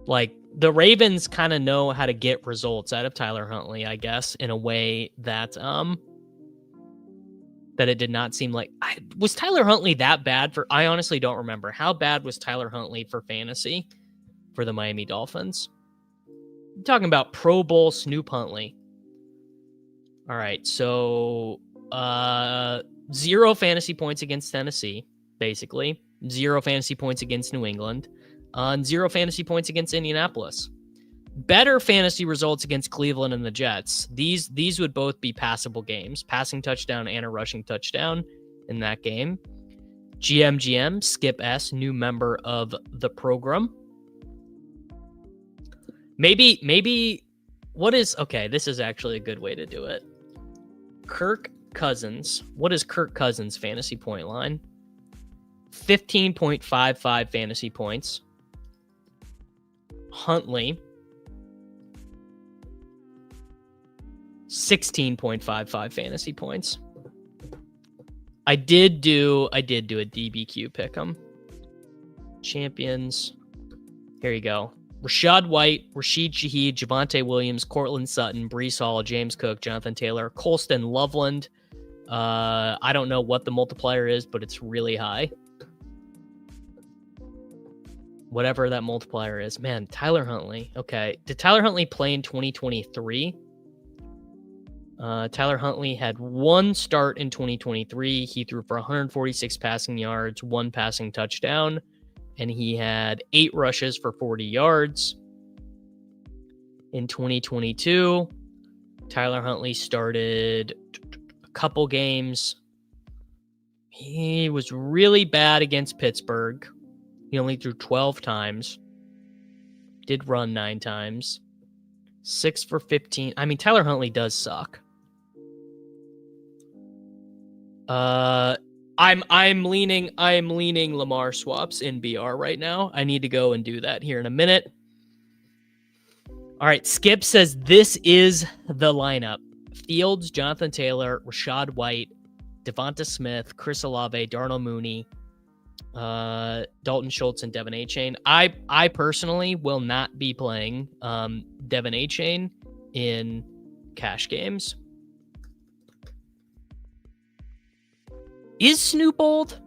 Like, the Ravens kind of know how to get results out of Tyler Huntley, I guess, in a way that that it did not seem like... Was Tyler Huntley that bad for... I honestly don't remember. How bad was Tyler Huntley for fantasy for the Miami Dolphins? I'm talking about Pro Bowl Snoop Huntley. All right, so 0 fantasy points against Tennessee, basically. 0 fantasy points against New England. 0 fantasy points against Indianapolis. Better fantasy results against Cleveland and the Jets. These would both be passable games. Passing touchdown and a rushing touchdown in that game. GM, Skip S, new member of the program. Maybe what is... Okay, this is actually a good way to do it. Kirk Cousins. What is Kirk Cousins' fantasy point line? 15.55 fantasy points. Huntley, 16.55 fantasy points. I did do a DBQ pick'em. Champions. Here you go. Rashad White, Rashid Shaheed, Javonte Williams, Cortland Sutton, Breece Hall, James Cook, Jonathan Taylor, Colston Loveland. I don't know what the multiplier is, but it's really high. Whatever that multiplier is. Man, Tyler Huntley. Okay. Did Tyler Huntley play in 2023? Tyler Huntley had one start in 2023. He threw for 146 passing yards, 1 passing touchdown, and he had 8 rushes for 40 yards. In 2022, Tyler Huntley started a couple games. He was really bad against Pittsburgh. He only threw 12 times. Did run 9 times. 6 for 15. I mean, Tyler Huntley does suck. I'm leaning Lamar swaps in BR right now. I need to go and do that here in a minute. All right, Skip says this is the lineup. Fields, Jonathan Taylor, Rachaad White, Devonta Smith, Chris Olave, Darnell Mooney, Dalton Schultz, and Devin Achane. I personally will not be playing Devin Achane in cash games. Is Snoop old?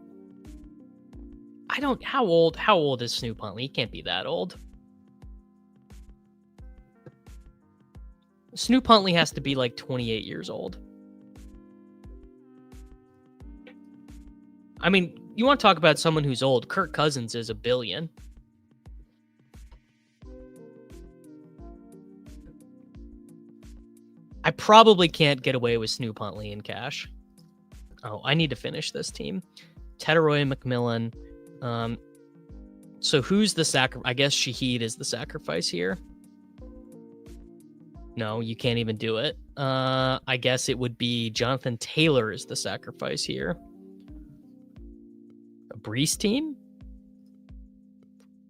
How old is Snoop Huntley? He can't be that old. Snoop Huntley has to be like 28 years old. I mean, you want to talk about someone who's old. Kirk Cousins is $1 billion. I probably can't get away with Snoop Huntley in cash. Oh, I need to finish this team. Teteroy McMillan. So who's the sacrifice? I guess Shaheed is the sacrifice here. No, you can't even do it. I guess it would be Jonathan Taylor is the sacrifice here. A Brees team?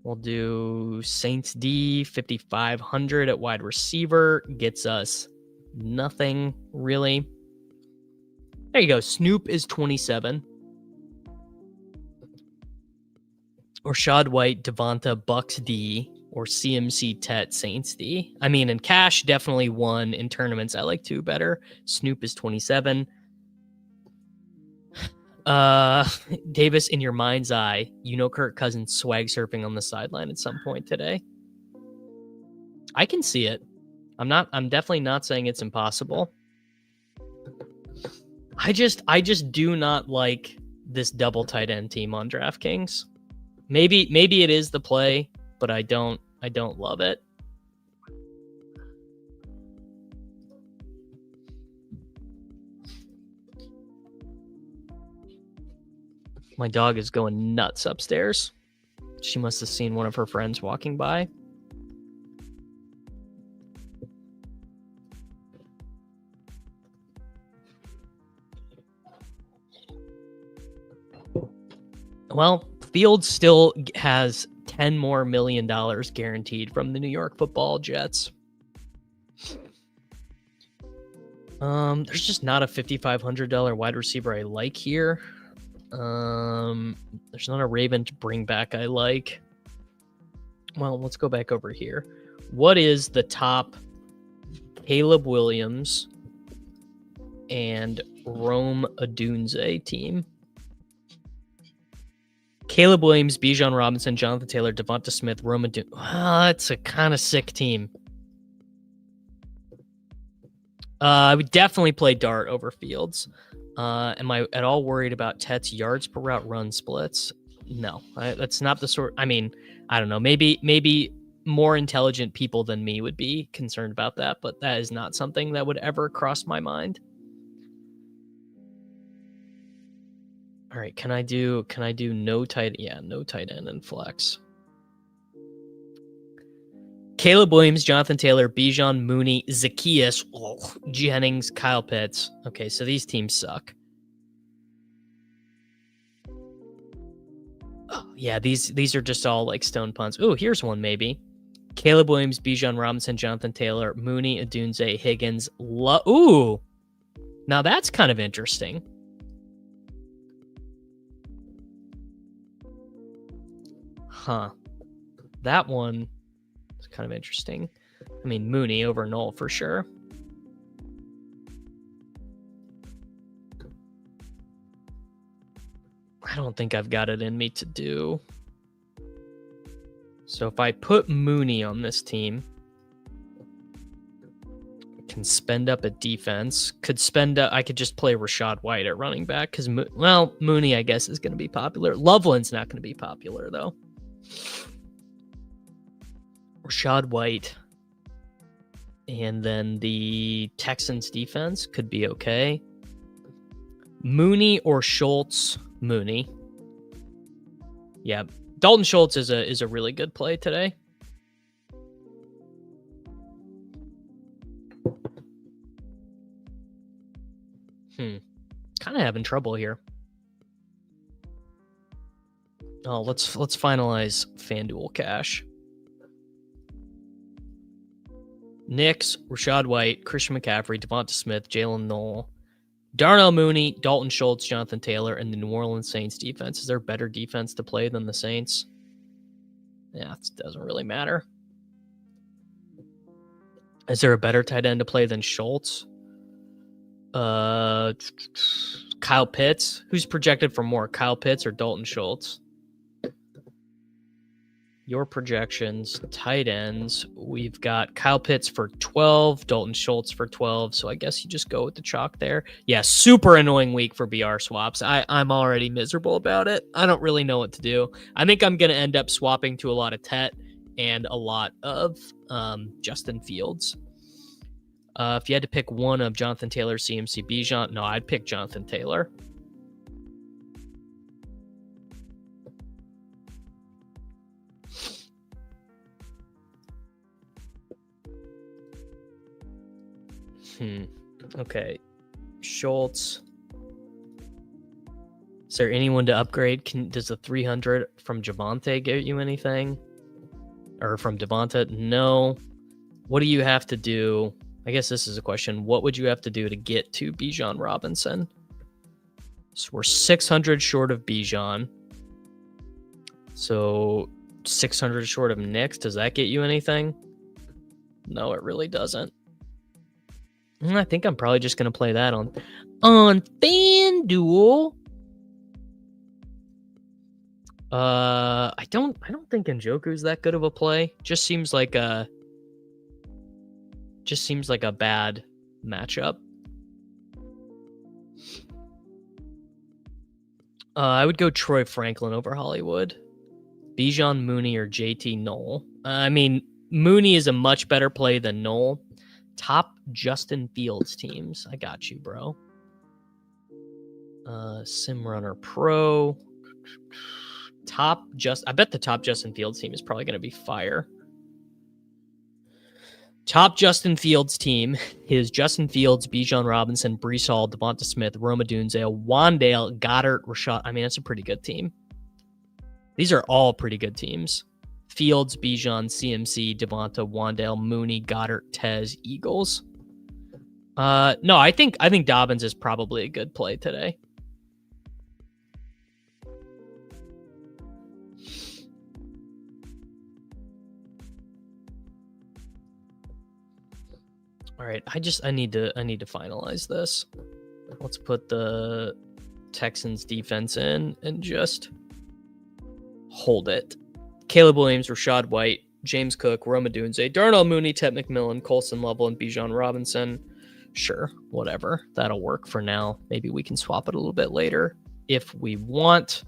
We'll do Saints D, 5,500 at wide receiver. Gets us nothing, really. There you go. Snoop is 27. Or Rachaad White, Devonta, Bucks D, or CMC Tet, Saints D. I mean, in cash, definitely one. In tournaments, I like 2 better. Snoop is 27. Davis, in your mind's eye, you know Kirk Cousins swag surfing on the sideline at some point today. I can see it. I'm definitely not saying it's impossible. I just do not like this double tight end team on DraftKings. Maybe it is the play, but I don't love it. My dog is going nuts upstairs. She must have seen one of her friends walking by. Well, Fields still has $10 more million guaranteed from the New York Football Jets. There's just not a $5,500 wide receiver I like here. There's not a Raven to bring back I like. Well, let's go back over here. What is the top Caleb Williams and Rome Odunze team? Caleb Williams, Bijan Robinson, Jonathan Taylor, Devonta Smith, Rome Odunze. That's a kind of sick team. I would definitely play Dart over Fields. Am I at all worried about Tet's yards per route run splits? No, that's not the sort. I mean, I don't know. Maybe more intelligent people than me would be concerned about that, but that is not something that would ever cross my mind. All right, can I do no tight? Yeah, no tight end and flex. Caleb Williams, Jonathan Taylor, Bijan, Mooney, Zacchaeus, Jennings, Kyle Pitts. Okay, so these teams suck. Oh, yeah, these are just all like stone punts. Oh, here's one maybe. Caleb Williams, Bijan Robinson, Jonathan Taylor, Mooney, Odunze, Higgins. Ooh, now that's kind of interesting. Huh. That one is kind of interesting. I mean, Mooney over Knoll for sure. I don't think I've got it in me to do. So if I put Mooney on this team, can spend up a defense. I could just play Rachaad White at running back because, well, Mooney, I guess, is going to be popular. Loveland's not going to be popular, though. Rachaad White. And then the Texans defense could be okay. Mooney or Schultz Mooney. Yeah, Dalton Schultz is a really good play today. Kind of having trouble here. Oh, let's finalize FanDuel cash. Knicks, Rashad White, Christian McCaffrey, Devonta Smith, Jalen Noel, Darnell Mooney, Dalton Schultz, Jonathan Taylor, and the New Orleans Saints defense. Is there better defense to play than the Saints? Yeah, it doesn't really matter. Is there a better tight end to play than Schultz? Kyle Pitts. Who's projected for more, Kyle Pitts or Dalton Schultz? Your projections, tight ends. We've got Kyle Pitts for 12, Dalton Schultz for 12. So I guess you just go with the chalk there. Yeah, super annoying week for BR swaps. I'm already miserable about it. I don't really know what to do. I think I'm going to end up swapping to a lot of Tet and a lot of Justin Fields. If you had to pick one of Jonathan Taylor, CMC, Bijan, no, I'd pick Jonathan Taylor. Okay. Schultz. Is there anyone to upgrade? Does the 300 from Javonte get you anything? Or from Devonta? No. What do you have to do? I guess this is a question. What would you have to do to get to Bijan Robinson? So we're 600 short of Bijan. So 600 short of Knicks. Does that get you anything? No, it really doesn't. I think I'm probably just going to play that on FanDuel. I don't think Njoku's that good of a play. Just seems like a bad matchup. I would go Troy Franklin over Hollywood. Bijan, Mooney, or JT Noel. I mean, Mooney is a much better play than Noel. Top Justin Fields teams. I got you, bro. Simrunner Pro. I bet the top Justin Fields team is probably going to be fire. Top Justin Fields team is Justin Fields, Bijan Robinson, Breece Hall, Devonta Smith, Rome Odunze, Wan'Dale, Goddard, Rashad. I mean, that's a pretty good team. These are all pretty good teams. Fields, Bijan, CMC, Devonta, Wan'Dale, Mooney, Goddard, Tez, Eagles. No, I think Dobbins is probably a good play today. All right, I need to finalize this. Let's put the Texans defense in and just hold it. Caleb Williams, Rashad White, James Cook, Rome Odunze, Darnell Mooney, Ted McMillan, Colson Lovell, and Bijan Robinson. Sure, whatever. That'll work for now. Maybe we can swap it a little bit later if we want.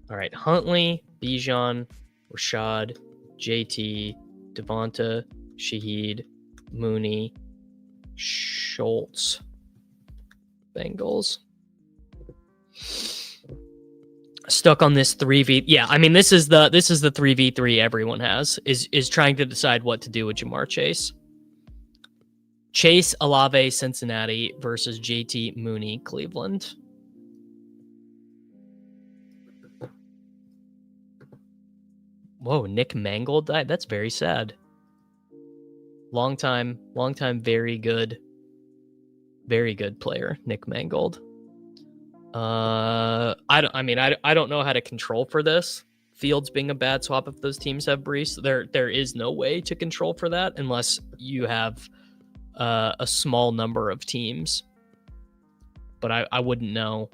All right, Huntley, Bijan, Rashad, JT, Devonta, Shaheed, Mooney, Schultz, Bengals. Stuck on this 3v. Yeah, I mean this is the 3v3 everyone has is trying to decide what to do with Jamar Chase. Chase, Olave, Cincinnati versus JT, Mooney, Cleveland. Whoa, Nick Mangold died. That's very sad. Long time, very good player, Nick Mangold. I don't know how to control for this. Fields being a bad swap if those teams have Breece. There is no way to control for that unless you have a small number of teams. But I wouldn't know.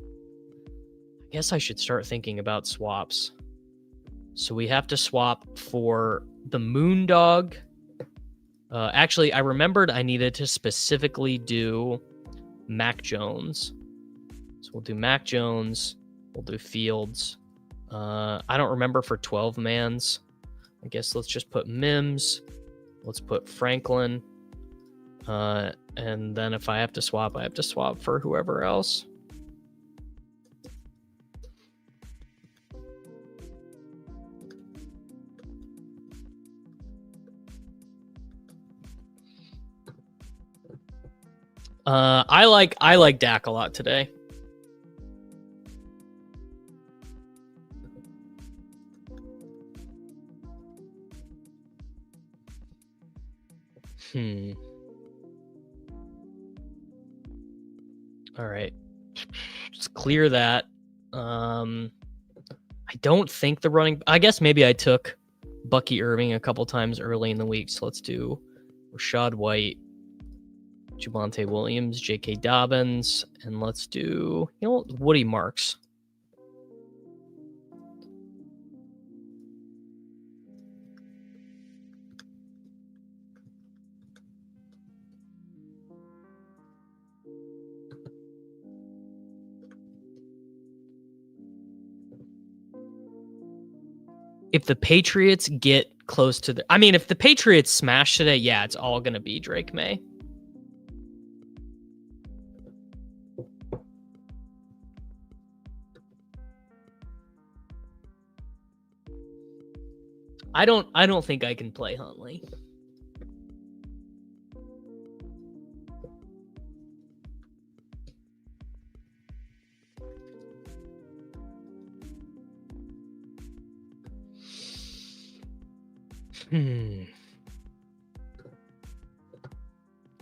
I guess I should start thinking about swaps. So we have to swap for the Moondog. Actually, I remembered I needed to specifically do Mac Jones. So we'll do Mac Jones. We'll do Fields. I don't remember for 12 mans I guess let's just put Mims. Let's put Franklin. And then if I have to swap, I have to swap for whoever else. I like Dak a lot today. All right. Let's clear that. I don't think the running... I guess maybe I took Bucky Irving a couple times early in the week. So let's do Rachaad White, Javonte Williams, J.K. Dobbins, and let's do, Woody Marks. If the Patriots get close to the... I mean, if the Patriots smash today, yeah, it's all going to be Drake May. I don't think I can play Huntley.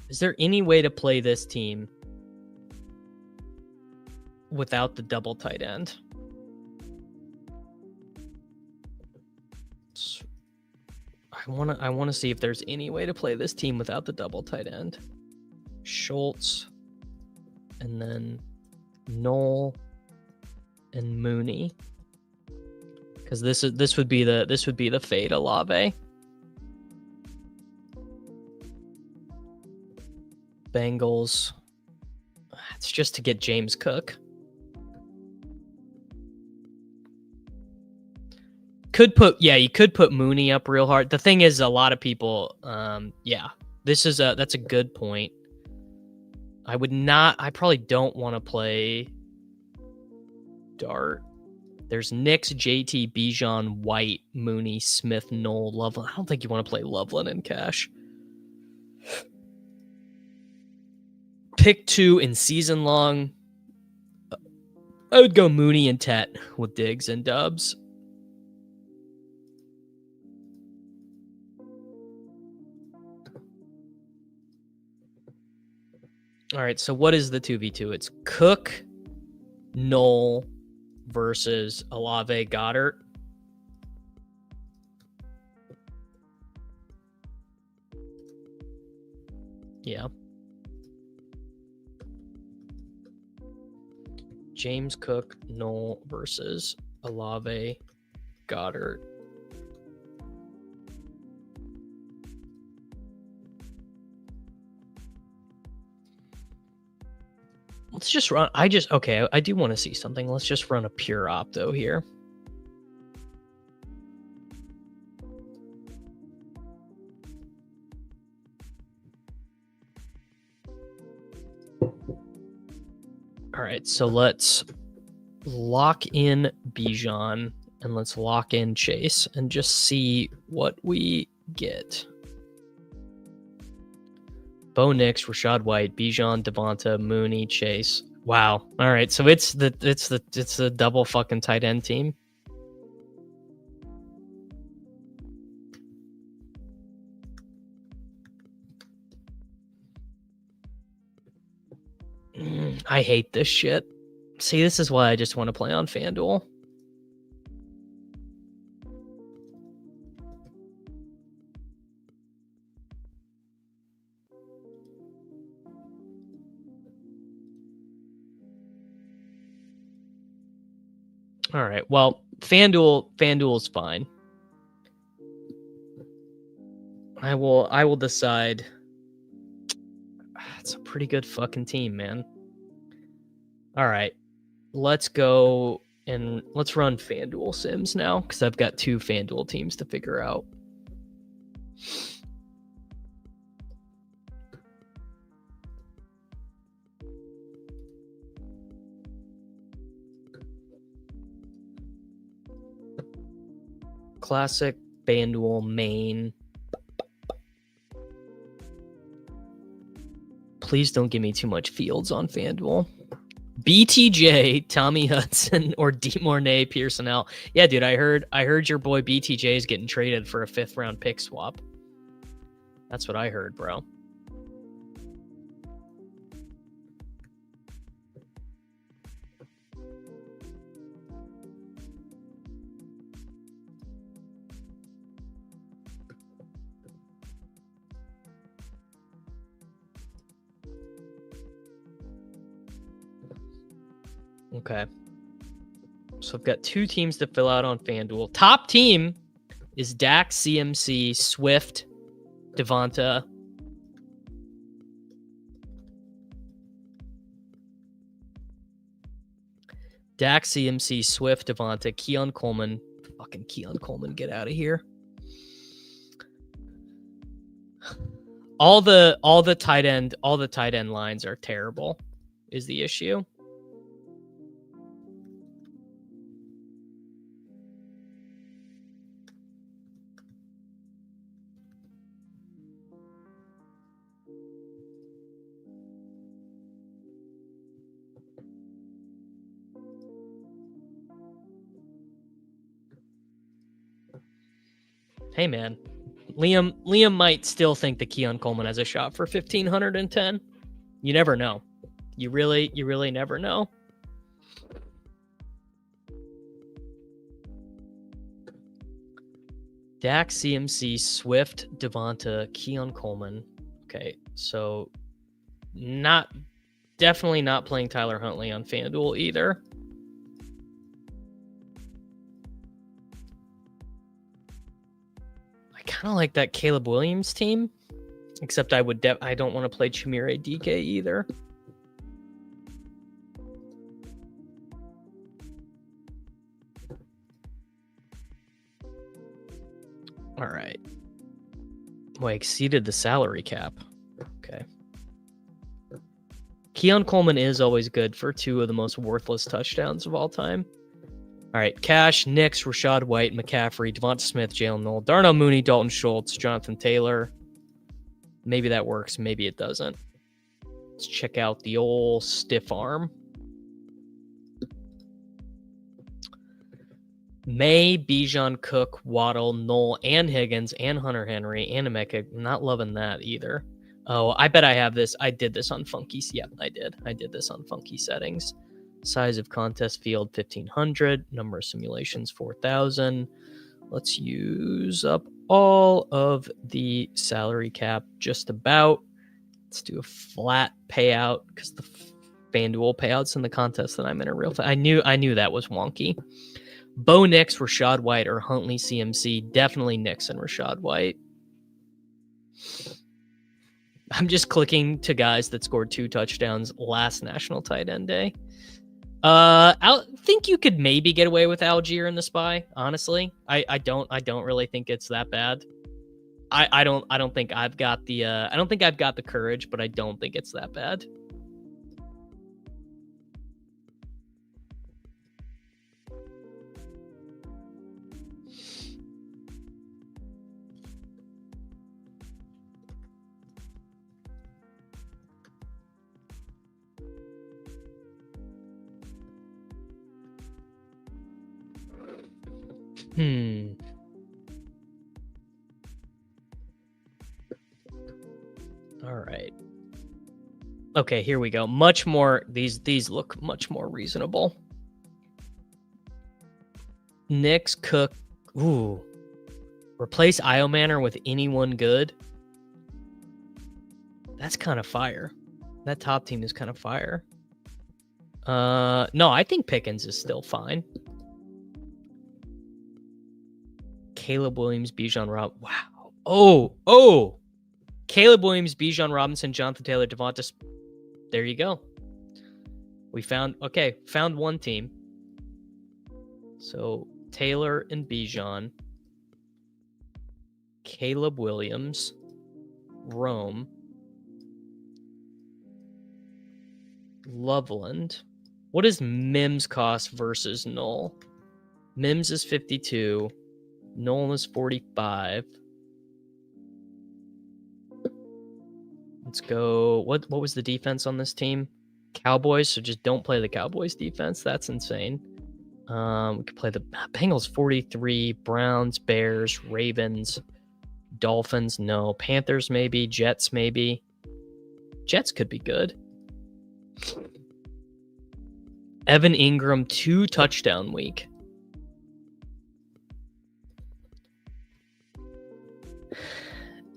Is there any way to play this team without the double tight end? I want to see if there's any way to play this team without the double tight end. Schultz, and then Knoll and Mooney, because this would be the fade Olave. Bengals. It's just to get James Cook. You could put Mooney up real hard. The thing is, a lot of people, that's a good point. I probably don't want to play Dart. There's Nix, JT, Bijan, White, Mooney, Smith, Knoll, Loveland. I don't think you want to play Loveland in cash. Pick 2 in season long. I would go Mooney and Tet with Diggs and Dubs. All right, so what is the 2v2? It's Cook, Knoll versus Olave, Goddard. Yeah. James Cook, Knoll versus Olave, Goddard. Let's just run. I do want to see something. Let's just run a pure opto here. All right, so let's lock in Bijan and let's lock in Chase and just see what we get. Bo Nix, Rachaad White, Bijan, Devonta, Mooney, Chase. Wow. All right, so it's the double fucking tight end team. I hate this shit. See, this is why I just want to play on FanDuel. All right. Well, FanDuel's fine. I will decide. It's a pretty good fucking team, man. All right. Let's go and let's run FanDuel Sims now because I've got 2 FanDuel teams to figure out. Classic, FanDuel, main. Please don't give me too much Fields on FanDuel. BTJ, Tommy Hudson, or DeMornay, Pearsonell. Yeah, dude, I heard your boy BTJ is getting traded for a 5th round pick swap. That's what I heard, bro. Okay. So I've got 2 teams to fill out on FanDuel. Top team is Dak, CMC, Swift, Devonta. Dak, CMC, Swift, Devonta, Keon Coleman. Fucking Keon Coleman, get out of here. All the tight end lines are terrible, is the issue. Hey man, Liam might still think that Keon Coleman has a shot for 1,510. You never know. You really never know. Dak, CMC, Swift, Devonta, Keon Coleman. Okay, so definitely not playing Tyler Huntley on FanDuel either. I kind of like that Caleb Williams team, except I don't want to play Chimere DK either. All right. Well, I exceeded the salary cap. Okay. Keon Coleman is always good for 2 of the most worthless touchdowns of all time. All right. Cash, Nix, Rachaad White, McCaffrey, Devonta Smith, Jalen Noel, Darnell Mooney, Dalton Schultz, Jonathan Taylor. Maybe that works. Maybe it doesn't. Let's check out the old stiff arm. May, Bijan, Cook, Waddle, Knoll, and Higgins, and Hunter Henry, and Emeka. Not loving that either. Oh, I bet I have this. I did this on funky. Yep, I did. I did this on funky settings. Size of contest field 1,500. Number of simulations 4,000. Let's use up all of the salary cap just about. Let's do a flat payout because the FanDuel payouts in the contest that I'm in are real. I knew that was wonky. Bo Nix, Rachaad White, or Huntley CMC. Definitely Nix and Rachaad White. I'm just clicking to guys that scored 2 touchdowns last National Tight End Day. I think you could maybe get away with Algier in the spy. Honestly, I don't really think it's that bad. I don't think I've got the courage, but I don't think it's that bad. All right. Okay, here we go. Much more. These look much more reasonable. Nix, Cook. Ooh. Replace Iomanner with anyone good. That's kind of fire. That top team is kind of fire. No, I think Pickens is still fine. Caleb Williams, Bijan Rob. Wow. Oh. Caleb Williams, Bijan Robinson, Jonathan Taylor, Devonta. There you go. We found one team. So Taylor and Bijan, Caleb Williams, Rome, Loveland. What does Mims cost versus Null? Mims is 52. Null is 45. Let's go. What was the defense on this team? Cowboys, so just don't play the Cowboys defense. That's insane. We could play the Bengals 43, Browns, Bears, Ravens, Dolphins, no. Panthers maybe, Jets maybe. Jets could be good. Evan Ingram, 2 touchdown week.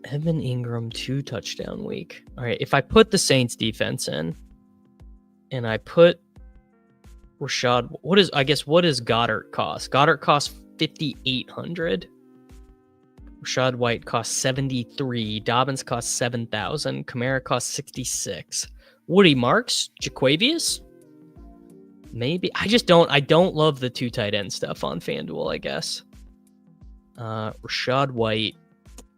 Evan Ingram, 2 touchdown week. All right, if I put the Saints defense in and I put Rashad, what does Goddard cost? Goddard costs $5,800. Rashad White costs $73. Dobbins costs $7,000. Kamara costs $66. Woody Marks, Jaquavius? Maybe. I don't love the 2 tight end stuff on FanDuel, I guess. Rashad White,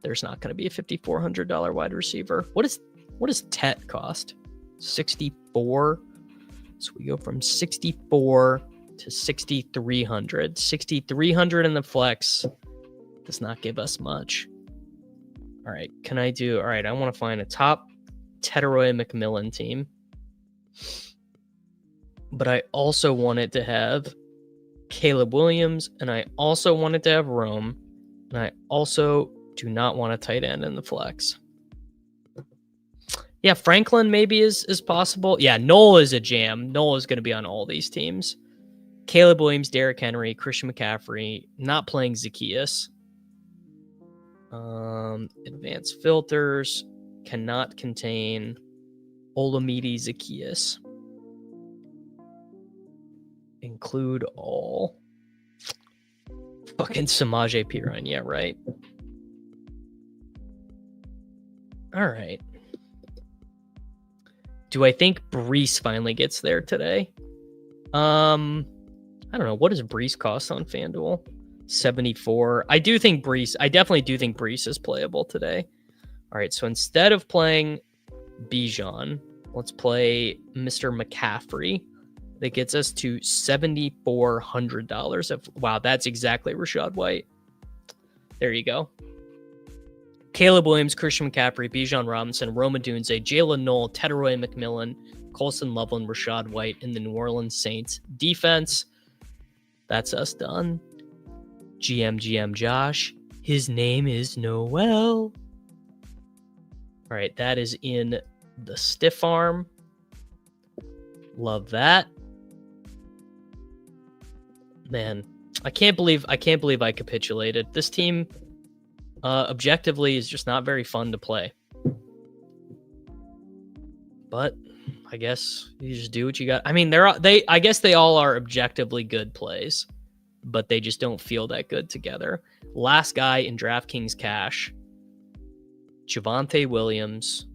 there's not going to be a $5,400 wide receiver. What does Tet cost? 64. So we go from 64 to 6,300. 6,300 in the flex does not give us much. All right, I want to find a top Teteroy McMillan team. But I also wanted to have Caleb Williams, and I also wanted to have Rome, and I also do not want a tight end in the flex. Yeah, Franklin maybe is possible. Yeah, Noel is a jam. Noel is going to be on all these teams. Caleb Williams, Derrick Henry, Christian McCaffrey, not playing Zacchaeus. Advanced filters cannot contain Olamide Zacchaeus. Include all. Fucking Samaje Perine, yeah, right. All right. Do I think Brees finally gets there today? I don't know. What does Brees cost on FanDuel? 74. I definitely do think Brees is playable today. All right, so instead of playing Bijan, let's play Mr. McCaffrey. That gets us to $7,400. Wow, that's exactly Rashad White. There you go. Caleb Williams, Christian McCaffrey, Bijan Robinson, Rome Odunze, Jalen Noel, Teteroy McMillan, Colson Loveland, Rashad White in the New Orleans Saints defense. That's us done. GM Josh. His name is Noel. All right, that is in the stiff arm. Love that. Man, I can't believe I capitulated. This team objectively is just not very fun to play. But I guess you just do what you got. I mean, I guess they all are objectively good plays, but they just don't feel that good together. Last guy in DraftKings cash, Javonte Williams.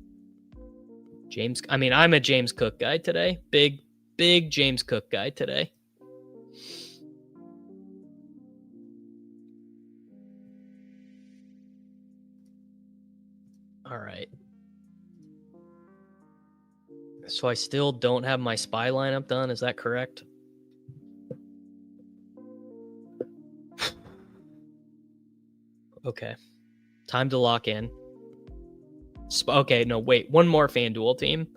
I'm a James Cook guy today. Big James Cook guy today. All right. So I still don't have my spy lineup done. Is that correct? Okay. Time to lock in. Okay, no, wait. One more FanDuel team.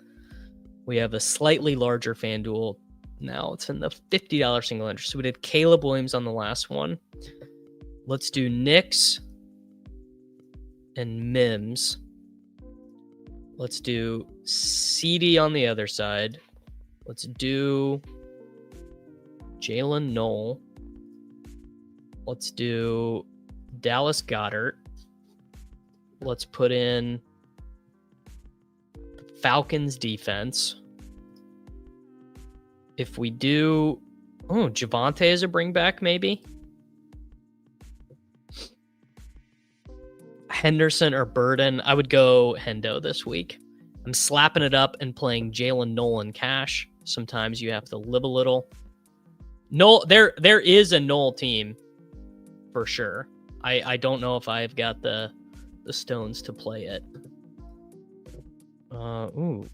We have a slightly larger FanDuel now. It's in the $50 single entry. So we did Caleb Williams on the last one. Let's do Knicks and Mims. Let's do CD on the other side. Let's do Jalen Noel. Let's do Dallas Goedert. Let's put in the Falcons defense. If we do, Javonte as a bring back, maybe. Henderson or Burden. I would go Hendo this week. I'm slapping it up and playing Jalen Nolan cash. Sometimes you have to live a little. Null, there is a null team for sure. I don't know if I've got the stones to play it. Ooh.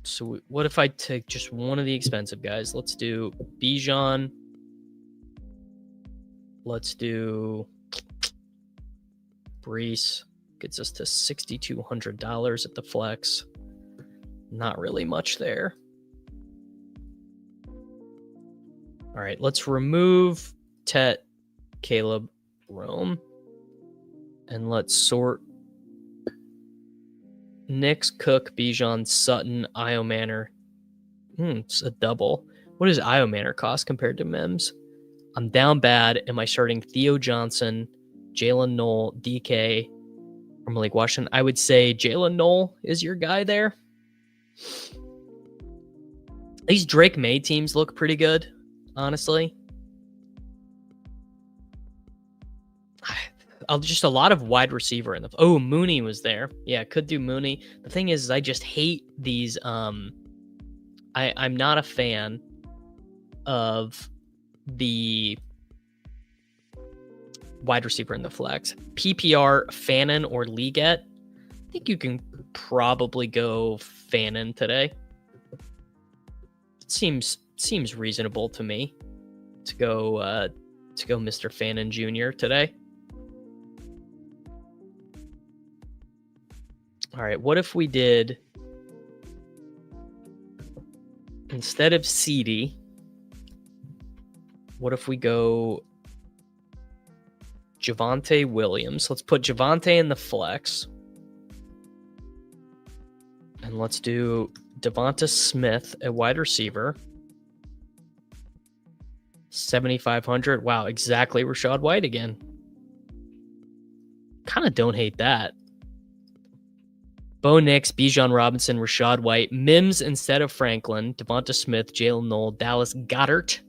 So what if I take just one of the expensive guys? Let's do Bijan. Let's do Brees. Gets us to $6,200 at the flex. Not really much there. All right, let's remove Tet, Caleb, Rome. And let's sort Nix, Cook, Bijan, Sutton, Io Manor. It's a double. What does Io Manor cost compared to Mims? I'm down bad. Am I starting Theo Johnson, Jalen Knoll, DK, or Malik Washington? I would say Jalen Knoll is your guy there. These Drake May teams look pretty good, honestly. Just a lot of wide receiver in the. Oh, Mooney was there. Yeah, could do Mooney. The thing is I just hate these. I'm not a fan of the wide receiver in the flex. PPR, Fannin or Leggett. I think you can probably go Fannin today. It seems reasonable to me to go Mr. Fannin Jr. today. All right, what if we did, instead of CD, what if we go Javonte Williams? Let's put Javonte in the flex. And let's do Devonta Smith at wide receiver. 7,500. Wow, exactly Rachaad White again. Kind of don't hate that. Bo Nix, Bijan Robinson, Rachaad White, Mims instead of Franklin, Devonta Smith, Jalen Knoll, Dallas Goedert,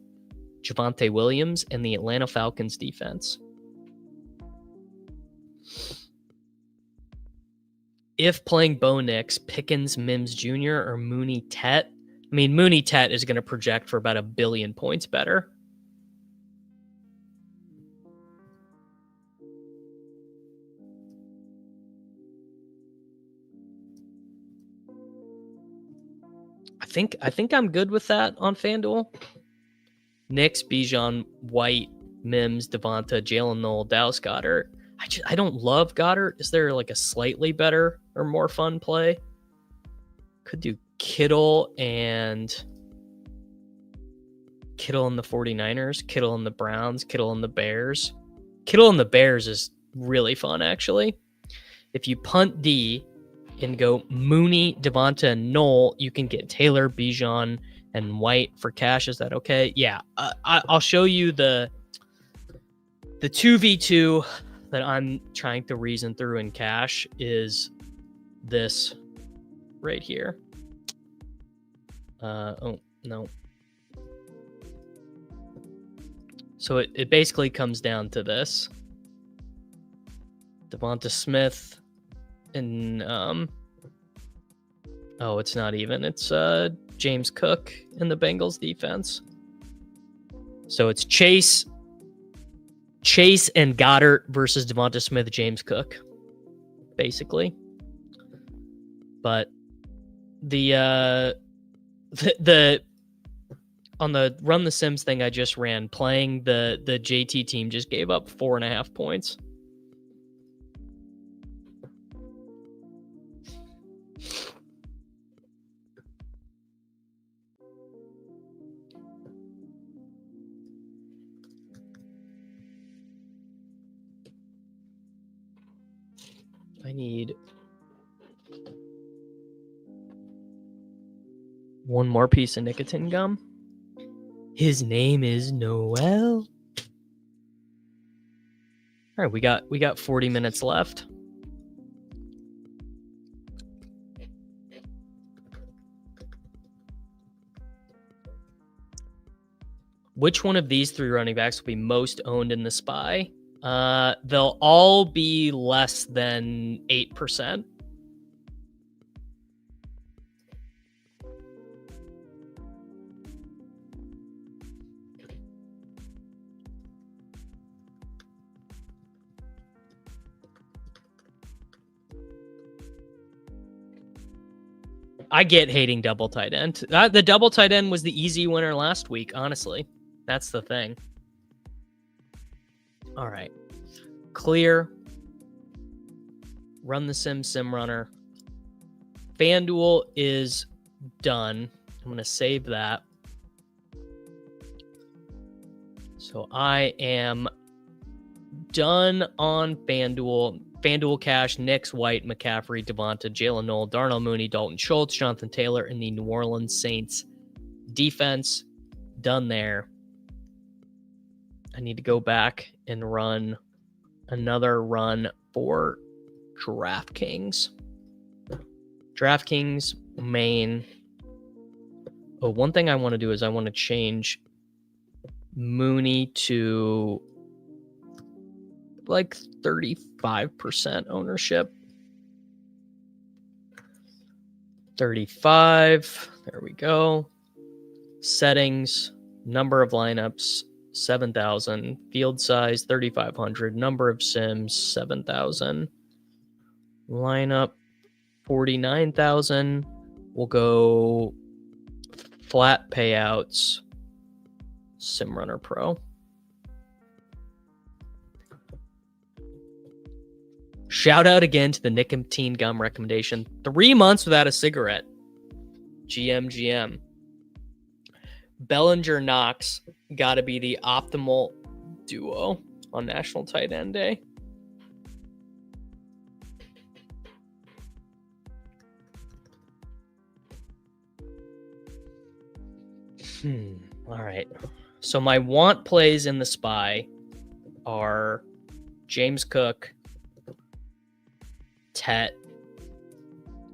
Javonte Williams, and the Atlanta Falcons defense. If playing Bo Nix, Pickens, Mims Jr., or Mooney Tet, I mean, Mooney Tet is going to project for about 1 billion points better. I think I'm good with that on FanDuel. Nix, Bijan, White, Mims, Devonta, Jalen Knoll, Dallas Goedert. I don't love Goddard. Is there like a slightly better or more fun play? Could do Kittle and Kittle and the 49ers, Kittle and the Browns, Kittle and the Bears. Kittle and the Bears is really fun, actually. If you punt D and go Mooney, Devonta, and Knoll, you can get Taylor, Bijan, and White for cash. Is that okay? Yeah. I'll show you the 2v2 that I'm trying to reason through in cash is this right here. Oh, no. So it basically comes down to this. Devonta Smith and oh, it's not even. It's James Cook in the Bengals defense. So it's Chase and Goddard versus Devonta Smith, James Cook, basically. But the on the Run the Sims thing I just ran, playing the JT team just gave up 4.5 points. I need one more piece of nicotine gum. His name is Noel. All right, we got 40 minutes left. Which one of these 3 running backs will be most owned in the SPY? They'll all be less than 8%. I get hating double tight end. The double tight end was the easy winner last week, honestly. That's the thing. All right. Clear. Run the sim runner. FanDuel is done. I'm going to save that. So I am done on FanDuel. FanDuel Cash, Knicks, White, McCaffrey, Devonta, Jalen Noel, Darnell Mooney, Dalton Schultz, Jonathan Taylor, and the New Orleans Saints defense. Done there. I need to go back and run another run for DraftKings. DraftKings main. Oh, one thing I want to do is I want to change Mooney to like 35% ownership. 35. There we go. Settings, number of lineups, 7,000. Field size, 3,500. Number of sims, 7,000. Lineup, 49,000. We'll go flat payouts, SimRunner Pro. Shout out again to the nicotine gum recommendation. 3 months without a cigarette. GM. Bellinger Knox got to be the optimal duo on National Tight End Day. All right. So my want plays in the SPY are James Cook, Tet,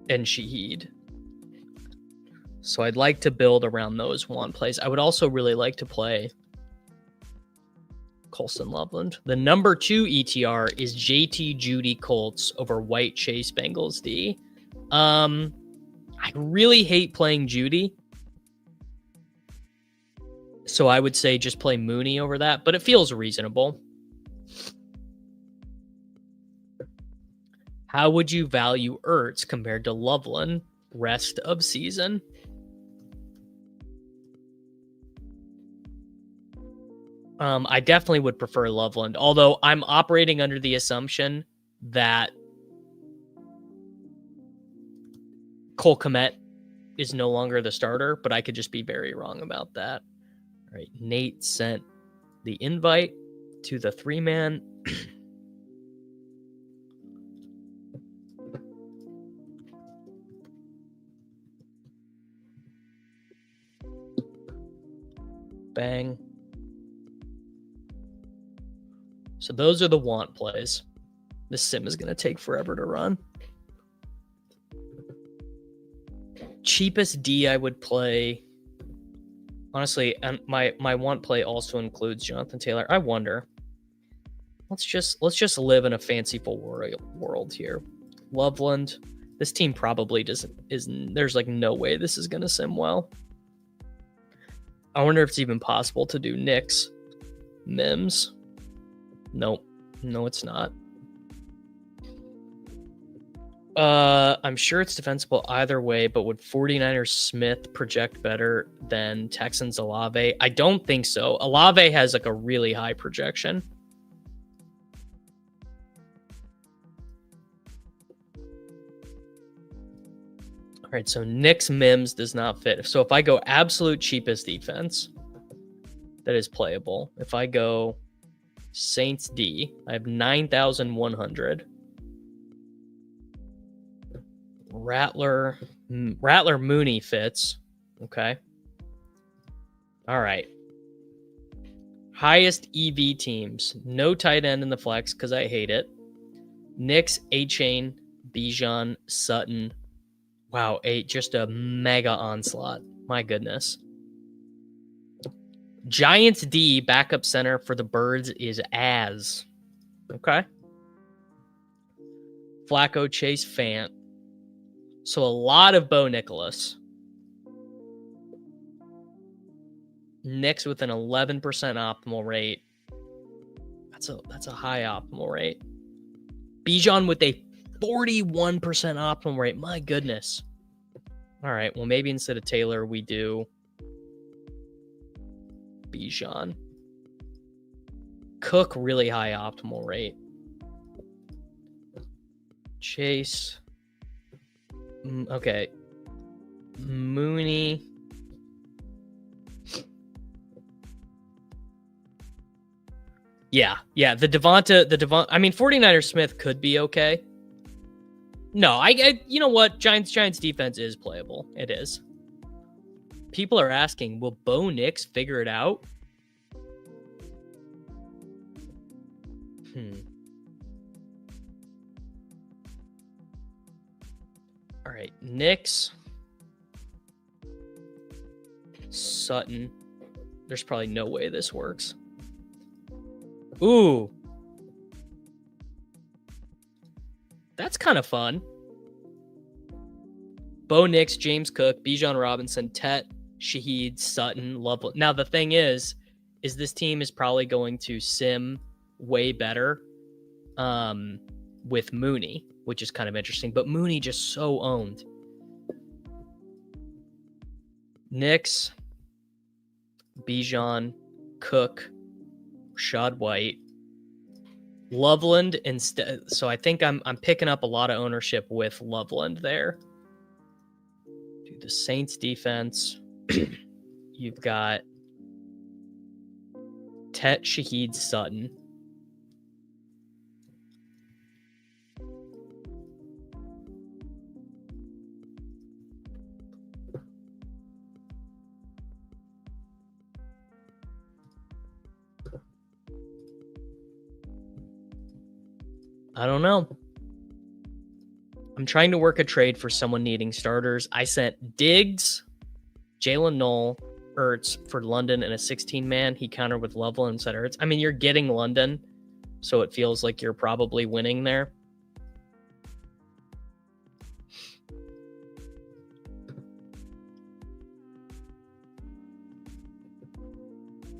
and Shaheed. So I'd like to build around those want plays. I would also really like to play Colson Loveland. The number 2 ETR is JT Judy Colts over White Chase Bengals D. I really hate playing Judy. So I would say just play Mooney over that, but it feels reasonable. How would you value Ertz compared to Loveland rest of season? I definitely would prefer Loveland, although I'm operating under the assumption that Cole Kmet is no longer the starter, but I could just be very wrong about that. All right, Nate sent the invite to the 3-man. Bang. So those are the want plays. This sim is going to take forever to run. Cheapest D I would play. Honestly, and my want play also includes Jonathan Taylor. I wonder. Let's just live in a fanciful world here. Loveland. This team probably isn't. There's like no way this is going to sim well. I wonder if it's even possible to do Knicks. Mims. Nope. No, it's not. I'm sure it's defensible either way, but would 49ers Smith project better than Texans Olave? I don't think so. Olave has like a really high projection. All right, so Knicks Mims does not fit. So if I go absolute cheapest defense, that is playable. If I go Saints D, I have 9,100. Rattler Mooney fits. Okay. All right. Highest EV teams. No tight end in the flex because I hate it. Knicks, A-Chain, Bijan, Sutton. Wow, just a mega onslaught. My goodness. Giants D, backup center for the Birds is Az. Okay. Flacco, Chase, Fant. So a lot of Bo Nicholas. Knicks with an 11% optimal rate. That's a high optimal rate. Bijan with a 41% optimal rate. My goodness. All right. Well, maybe instead of Taylor, we do Bijan. Cook, really high optimal rate. Chase. Okay. Mooney. Yeah. The Devonta, I mean, 49ers Smith could be okay. No, I you know what? Giants defense is playable. It is. People are asking, will Bo Nix figure it out? All right, Nix, Sutton. There's probably no way this works. Ooh. That's kind of fun. Bo Nix, James Cook, Bijan Robinson, Tet, Shaheed, Sutton, Loveland. Now, the thing is this team is probably going to sim way better with Mooney, which is kind of interesting. But Mooney just so owned. Nix, Bijan, Cook, Rashad White, Loveland instead. So I think I'm picking up a lot of ownership with Loveland there. Do the Saints defense. You've got Tet, Shaheed, Sutton. I don't know. I'm trying to work a trade for someone needing starters. I sent Diggs, Jalen Knoll, Ertz for London and a 16-man. He countered with Loveland and said Ertz. I mean, you're getting London, so it feels like you're probably winning there.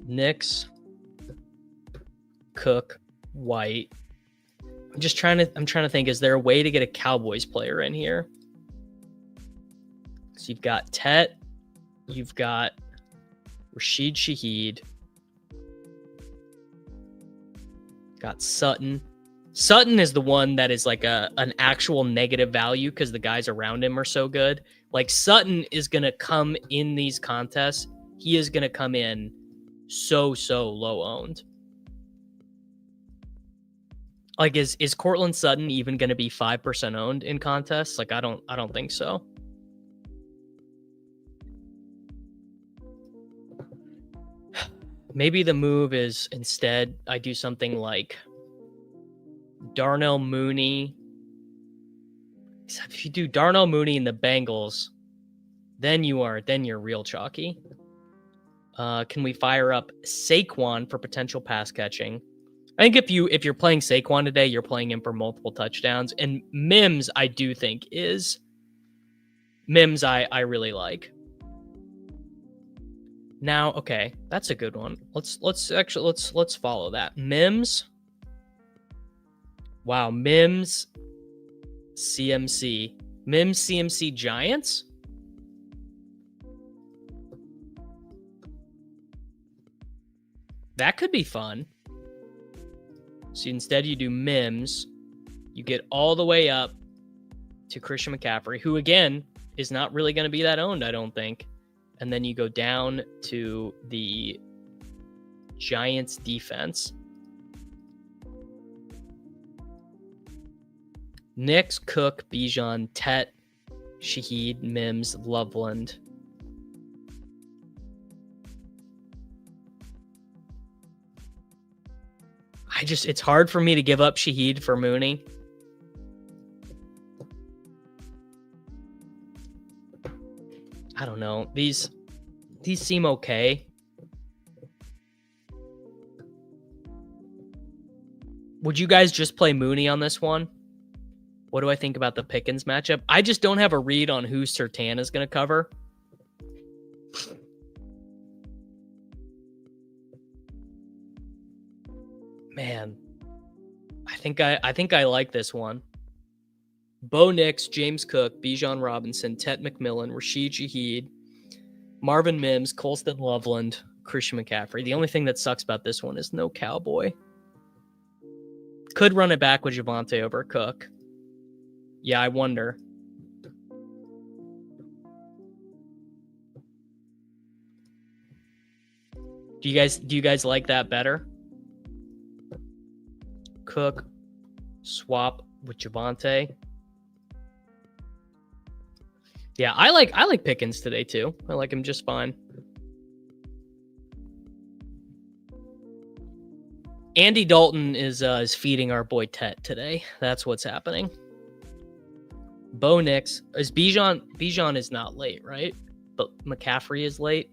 Nix, Cook, White. I'm trying to think, is there a way to get a Cowboys player in here? So you've got Tet, you've got Rashid Shaheed, got Sutton. Sutton is the one that is like an actual negative value because the guys around him are so good. Like Sutton is going to come in these contests. He is going to come in so low owned. Like, is Cortland Sutton even going to be 5% owned in contests? Like, I don't think so. Maybe the move is instead I do something like Darnell Mooney. If you do Darnell Mooney in the Bengals, then you're real chalky. Can we fire up Saquon for potential pass catching? I think if you're playing Saquon today, you're playing him for multiple touchdowns. And Mims, I do think is Mims. I really like. Now, okay, that's a good one. Let's follow that. Mims. Wow, Mims, CMC, Mims, CMC Giants. That could be fun. So instead you do Mims, you get all the way up to Christian McCaffrey, who again is not really going to be that owned, I don't think. And then you go down to the Giants defense. Nix, Cook, Bijan, Tet, Shaheed, Mims, Loveland. It's hard for me to give up Shaheed for Mooney. I don't know. These seem okay. Would you guys just play Mooney on this one? What do I think about the Pickens matchup? I just don't have a read on who Surtain is going to cover. Man, I think I like this one. Bo Nix, James Cook, Bijan Robinson, Tet McMillan, Rashid Shaheed, Marvin Mims, Colston Loveland, Christian McCaffrey. The only thing that sucks about this one is no Cowboy. Could run it back with Javonte over Cook. Yeah, I wonder. Do you guys like that better? Cook swap with Javonte. Yeah, I like Pickens today too. I like him just fine. Andy Dalton is feeding our boy Tet today. That's what's happening. Bo Nix is Bijan. Bijan is not late, right? But McCaffrey is late.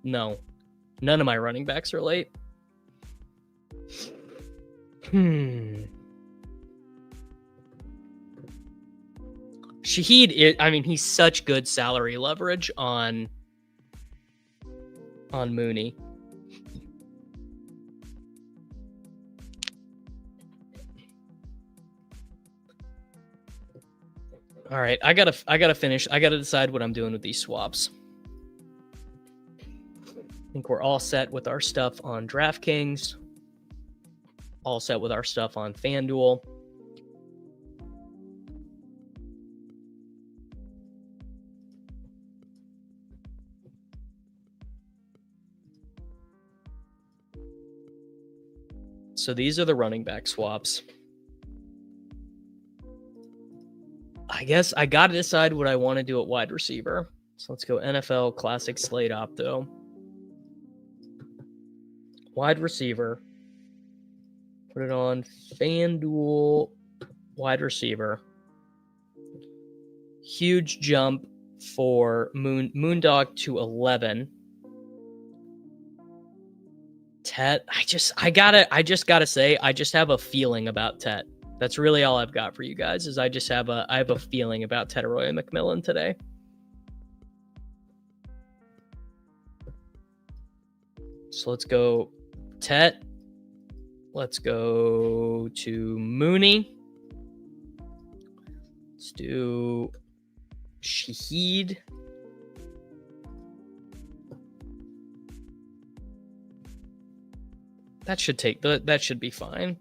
No, none of my running backs are late. Shaheed, I mean, he's such good salary leverage on Mooney. All right, I gotta finish. I gotta decide what I'm doing with these swaps. I think we're all set with our stuff on DraftKings. All set with our stuff on FanDuel. So these are the running back swaps. I guess I got to decide what I want to do at wide receiver. So let's go NFL Classic Slate Opto. Wide receiver. Put it on FanDuel wide receiver. Huge jump for Moondog to 11. Tet, I just gotta say, I just have a feeling about Tet. That's really all I've got for you guys. Is I have a feeling about Tetairoa McMillan today. So let's go Tet. Let's go to Mooney. Let's do Shaheed. That should be fine.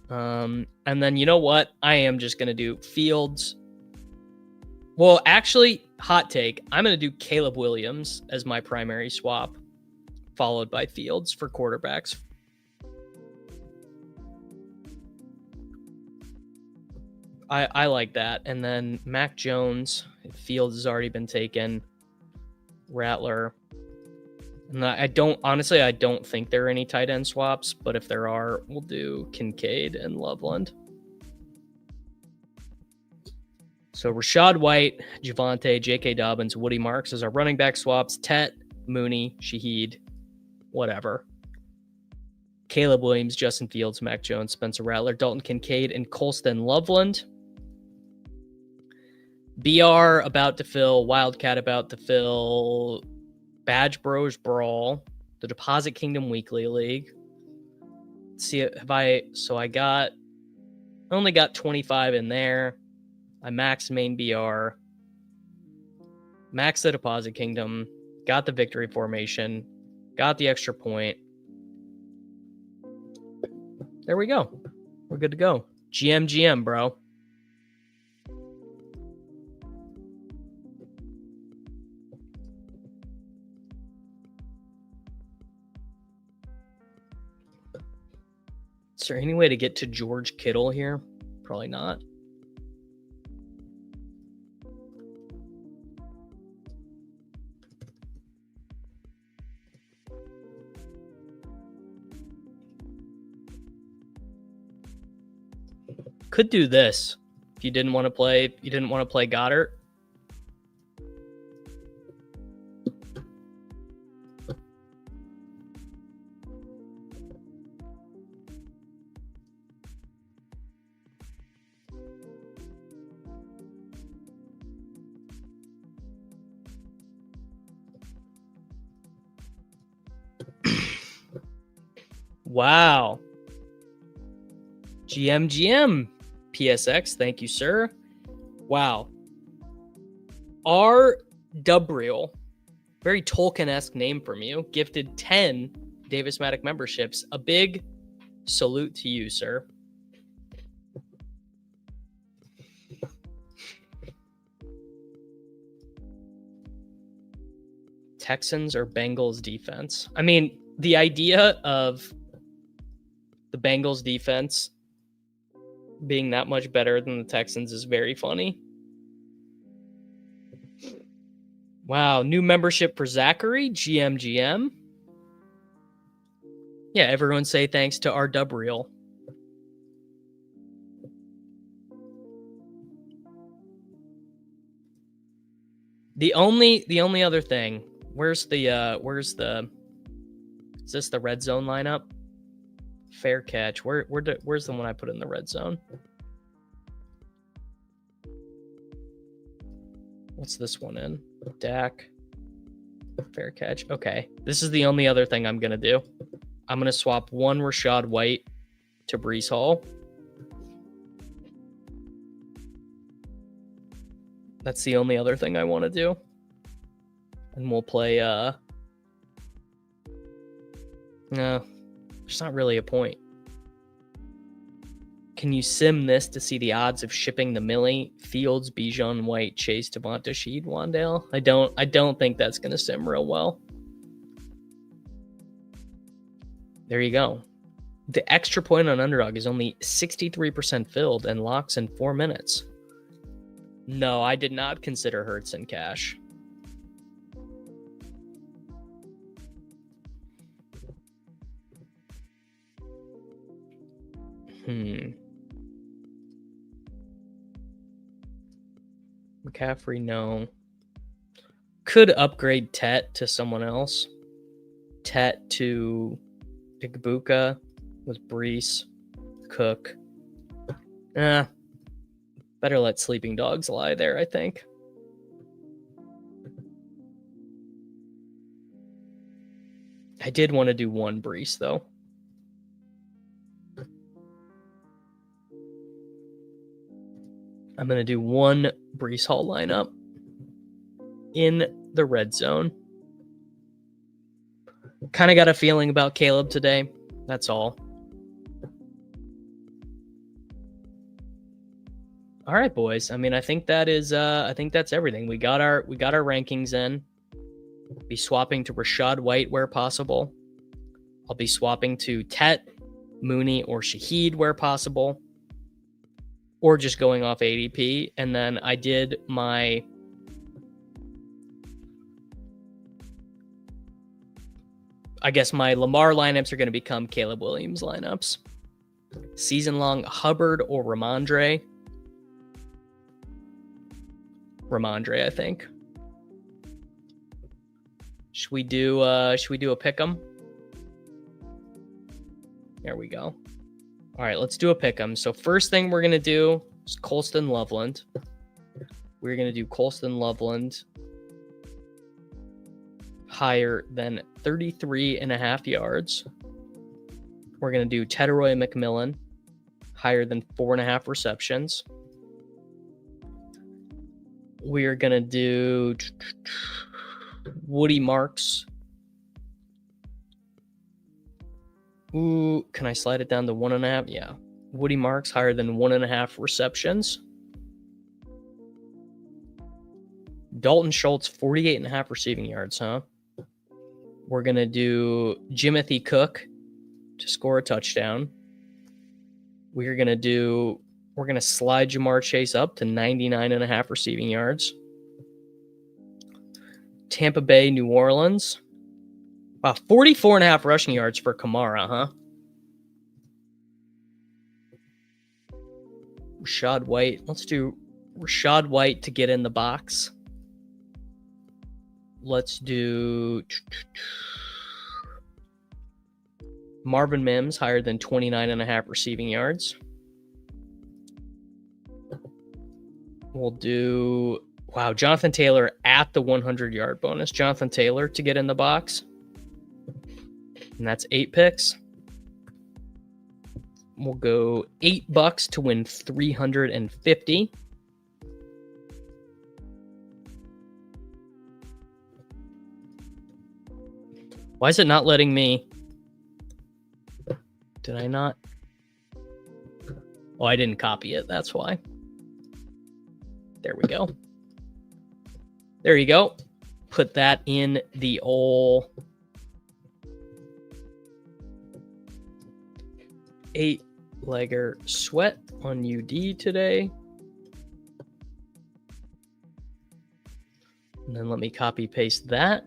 And then you know what? I am just gonna do Fields. Well, actually, hot take. I'm gonna do Caleb Williams as my primary swap, followed by Fields for quarterbacks. I like that. And then Mac Jones, Fields has already been taken. Rattler. And I don't think there are any tight end swaps, but if there are, we'll do Kincaid and Loveland. So Rachaad White, Javonte, J.K. Dobbins, Woody Marks as our running back swaps. Tet, Mooney, Shaheed, whatever. Caleb Williams, Justin Fields, Mac Jones, Spencer Rattler, Dalton Kincaid, and Colston Loveland. BR about to fill, Wildcat about to fill, Badge Bros Brawl, the Deposit Kingdom Weekly League. Let's see, I only got 25 in there. I maxed main BR, maxed the Deposit Kingdom, got the victory formation, got the extra point. There we go. We're good to go. GM, bro. Is there any way to get to George Kittle here? Probably not. Could do this if you didn't want to play Goddard. Wow. GM. PSX, thank you, sir. Wow. R. Dubriel, very Tolkien-esque name from you, gifted 10 Davis Matic memberships. A big salute to you, sir. Texans or Bengals defense? I mean, the idea of the Bengals defense being that much better than the Texans is very funny. Wow, new membership for Zachary, GM. Yeah, everyone say thanks to our Dubriel. The only other thing, where's the is this the red zone lineup? Fair catch. Where's the one I put in the red zone? What's this one in? Dak. Fair catch. Okay. This is the only other thing I'm going to do. I'm going to swap one Rachaad White to Breece Hall. That's the only other thing I want to do. And we'll play, no, there's not really a point. Can you sim this to see the odds of shipping the Millie, Fields, Bijan, White, Chase, Devonta, Sheed, Wandale? I don't think that's going to sim real well. There you go. The extra point on Underdog is only 63% filled and locks in 4 minutes. No, I did not consider Hurts in cash. McCaffrey, no. Could upgrade Tet to someone else. Tet to Igbuka with Breece, Cook. Better let sleeping dogs lie there, I think. I did want to do one Breece, though. I'm going to do one Breece Hall lineup in the red zone. Kind of got a feeling about Caleb today. That's all. All right, boys. I mean, I think that is I think that's everything. We got our rankings in. Be swapping to Rachaad White where possible. I'll be swapping to Tet, Mooney, or Shaheed where possible. Or just going off ADP. And then I did my my Lamar lineups are going to become Caleb Williams lineups. Season long Hubbard or Ramondre. I think. Should we do a pick'em? There we go. All right, let's do a pick'em. So first thing we're gonna do is Colston Loveland. We're gonna do Colston Loveland higher than 33.5 yards. We're gonna do Tedroy McMillan higher than 4.5 receptions. We're gonna do Woody Marks. Ooh, can I slide it down to 1.5? Yeah. Woody Marks higher than 1.5 receptions. Dalton Schultz, 48.5 receiving yards, huh? We're going to do Jimothy Cook to score a touchdown. We're going to slide Jamar Chase up to 99.5 receiving yards. Tampa Bay, New Orleans. Wow, 44.5 rushing yards for Kamara, huh? Rachaad White. Let's do Rachaad White to get in the box. Let's do Marvin Mims higher than 29.5 receiving yards. We'll do, wow, Jonathan Taylor at the 100-yard bonus. Jonathan Taylor to get in the box. And that's 8 picks. We'll go $8 to win 350. Why is it not letting me? Did I not? Oh, I didn't copy it. That's why. There we go. There you go. Put that in the old 8-legger sweat on UD today. And then let me copy paste that.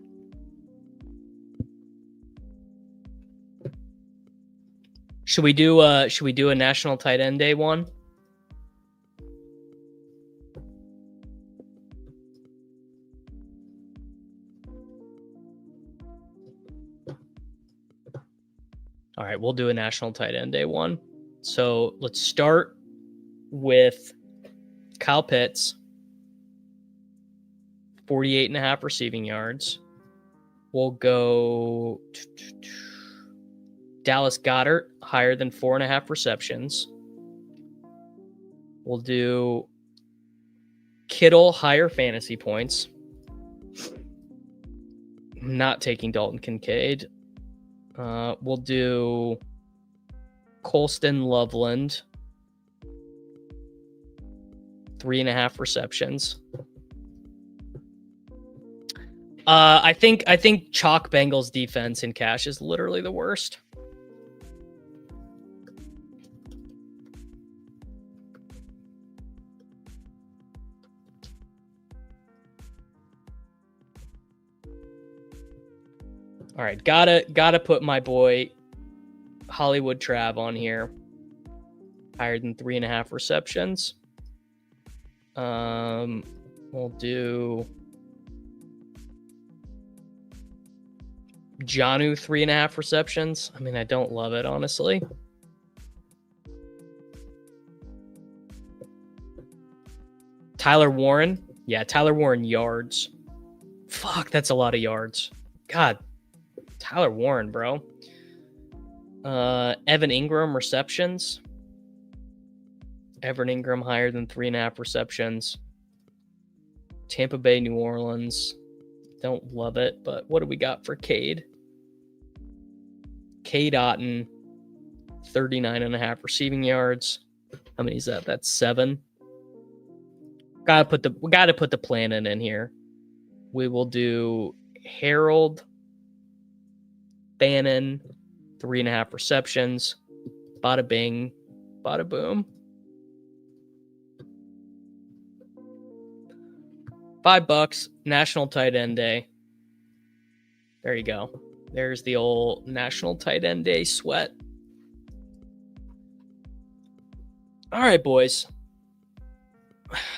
Should we do a national tight end day one? All right, we'll do a national tight end day one. So let's start with Kyle Pitts, 48.5 receiving yards. We'll go Dallas Goedert, higher than 4.5 receptions. We'll do Kittle, higher fantasy points. I'm not taking Dalton Kincaid. We'll do Colston Loveland, 3.5 receptions. I think chalk Bengals defense in cash is literally the worst. All right, gotta put my boy Hollywood Trav on here. Higher than 3.5 receptions. We'll do Jonnu, 3.5 receptions. I mean, I don't love it, honestly. Tyler Warren. Yeah, Tyler Warren yards. Fuck, that's a lot of yards. God, Tyler Warren, bro. Evan Ingram receptions. Evan Ingram higher than 3.5 receptions. Tampa Bay, New Orleans. Don't love it, but what do we got for Cade? Cade Otton, 39.5 receiving yards. How many is that? That's 7. Gotta put the plan in here. We will do Harold Bannon, 3.5 receptions. Bada bing, bada boom. $5, National Tight End Day. There you go. There's the old National Tight End Day sweat. All right, boys.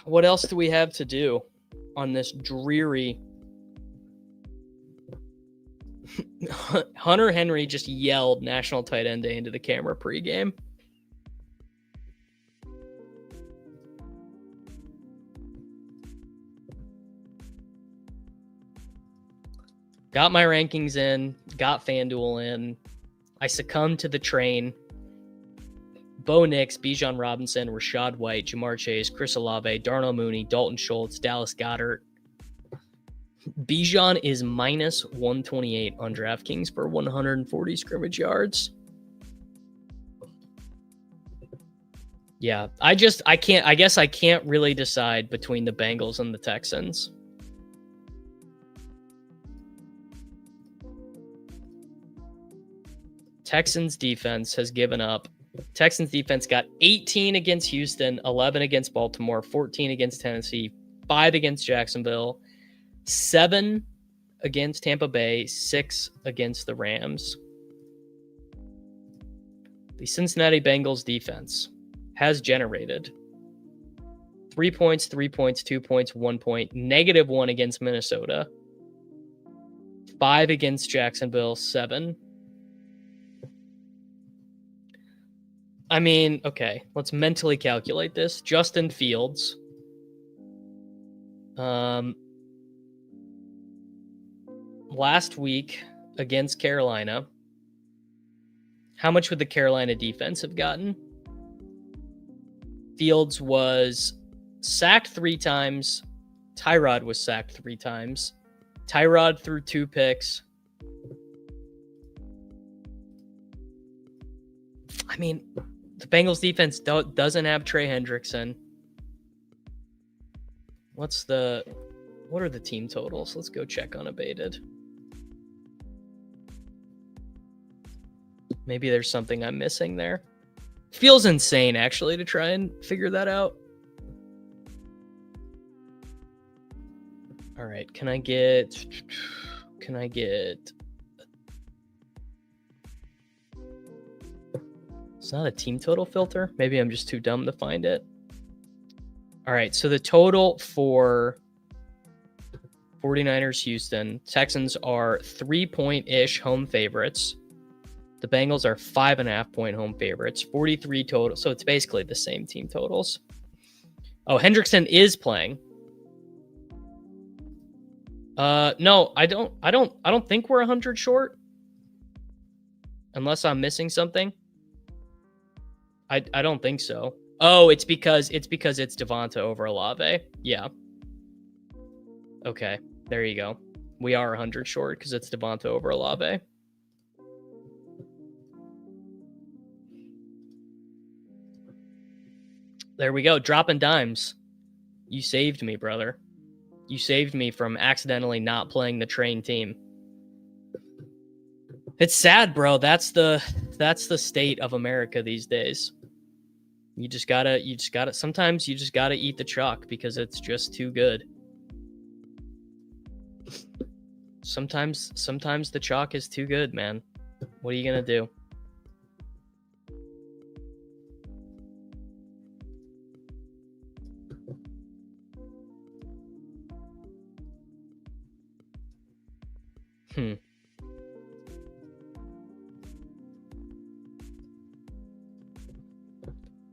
What else do we have to do on this dreary? Hunter Henry just yelled National Tight End Day into the camera pregame. Got my rankings in, got FanDuel in. I succumbed to the train. Bo Nix, Bijan Robinson, Rachaad White, Jamar Chase, Chris Olave, Darnell Mooney, Dalton Schultz, Dallas Goedert. Bijan is minus 128 on DraftKings for 140 scrimmage yards. Yeah, I guess I can't really decide between the Bengals and the Texans. Texans defense has given up. Texans defense got 18 against Houston, 11 against Baltimore, 14 against Tennessee, 5 against Jacksonville, 7 against Tampa Bay, 6 against the Rams. The Cincinnati Bengals defense has generated 3 points, 3 points, 2 points, 1 point, -1 against Minnesota, 5 against Jacksonville, 7. I mean, okay, let's mentally calculate this. Justin Fields. Last week against Carolina, How much would the Carolina defense have gotten? Fields was sacked 3 times. Tyrod was sacked 3 times. Tyrod threw 2 picks. I mean, the Bengals defense doesn't have Trey Hendrickson. What are the team totals? Let's go check unabated. Maybe there's something I'm missing there. Feels insane, actually, to try and figure that out. All right, can I get... It's not a team total filter. Maybe I'm just too dumb to find it. All right, so the total for 49ers Houston, Texans are 3-point-ish home favorites. The Bengals are 5.5-point home favorites, 43 total. So it's basically the same team totals. Oh, Hendrickson is playing. No, I don't think we're 100 short. Unless I'm missing something. I don't think so. Oh, it's because it's Devonta over Olave. Yeah. Okay, there you go. We are 100 short because it's Devonta over Olave. There we go. Dropping dimes. You saved me, brother. You saved me from accidentally not playing the train team. It's sad, bro. That's the state of America these days. You just gotta sometimes you just gotta eat the chalk because it's just too good. Sometimes the chalk is too good, man. What are you gonna do?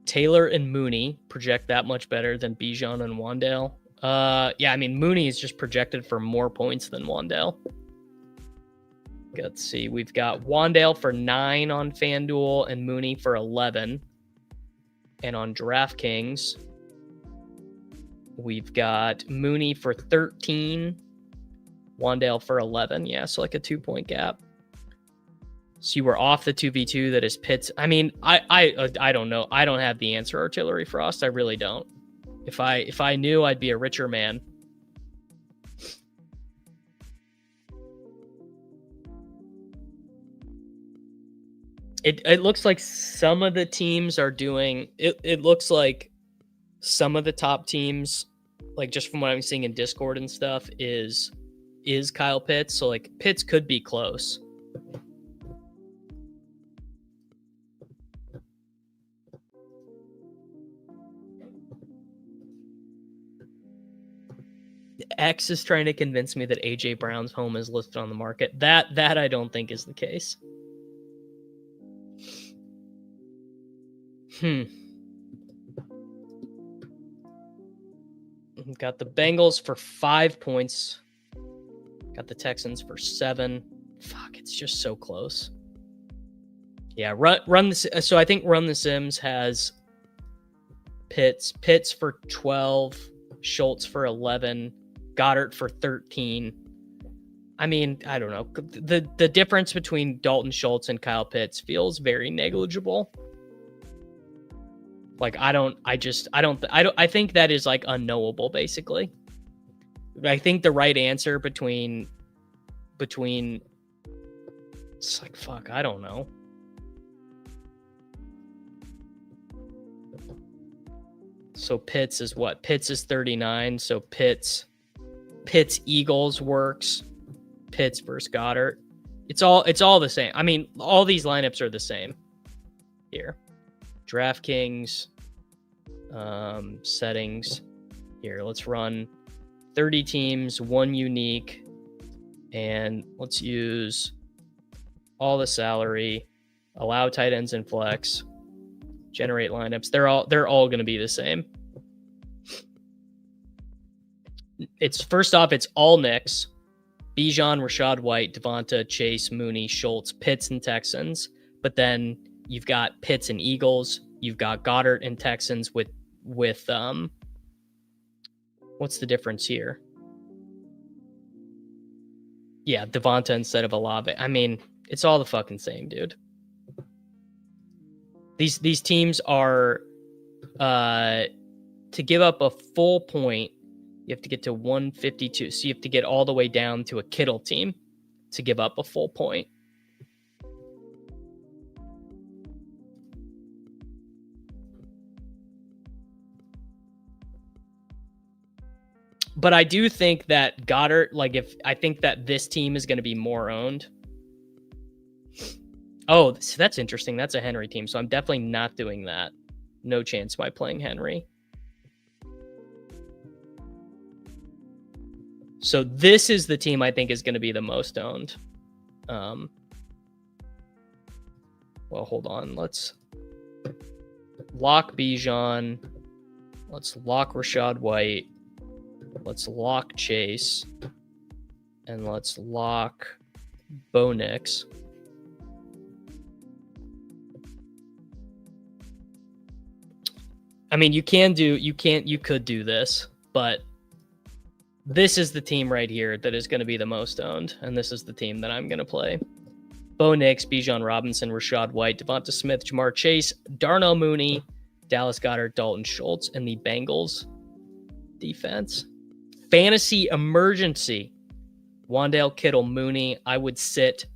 Taylor and Mooney project that much better than Bijan and Wan'Dale. Yeah, I mean, Mooney is just projected for more points than Wan'Dale. Let's see. We've got Wan'Dale for 9 on FanDuel and Mooney for 11. And on DraftKings, we've got Mooney for 13, Wan'Dale for 11. Yeah, so like a 2-point gap. So you were off the 2v2 that is Pitts. I mean, I don't know. I don't have the answer, Artillery Frost. I really don't. If I knew, I'd be a richer man. It looks like some of the teams are doing it looks like some of the top teams, like just from what I'm seeing in Discord and stuff, is Kyle Pitts. So like Pitts could be close. X is trying to convince me that AJ Brown's home is listed on the market. That I don't think is the case. Got the Bengals for 5 points. Got the Texans for 7. Fuck, it's just so close. Yeah, run the. So I think Run the Sims has Pitts for 12, Schultz for 11, Goddard for 13. I mean, I don't know. The difference between Dalton Schultz and Kyle Pitts feels very negligible. Like I think that is like unknowable basically. I think the right answer between it's like fuck, I don't know. So Pitts is what? Pitts is 39, so Pitts Eagles works. Pitts versus Goddard. It's all the same. I mean, all these lineups are the same here. DraftKings settings. Here, let's run 30 teams, 1 unique, and let's use all the salary, allow tight ends and flex, generate lineups. They're all going to be the same. It's first off, it's all Knicks. Bijan, Rachaad White, Devonta, Chase, Mooney, Schultz, Pitts, and Texans. But then you've got Pitts and Eagles. You've got Goddard and Texans with what's the difference here? Yeah, Devonta instead of Olave. I mean, it's all the fucking same, dude. These teams are to give up a full point, you have to get to 152. So you have to get all the way down to a Kittle team to give up a full point. But I do think that Goddard, I think that this team is going to be more owned. Oh, so that's interesting. That's a Henry team. So I'm definitely not doing that. No chance by playing Henry. So this is the team I think is going to be the most owned. Well, hold on. Let's lock Bijan. Let's lock Rachaad White. Let's lock Chase. And let's lock Bo Nix. I mean, you could do this, but this is the team right here that is going to be the most owned, and this is the team that I'm going to play. Bo Nix, Bijan Robinson, Rachaad White, Devonta Smith, Ja'Marr Chase, Darnell Mooney, Dallas Goedert, Dalton Schultz, and the Bengals defense. Fantasy emergency. Wan'Dale, Kittle, Mooney. I would sit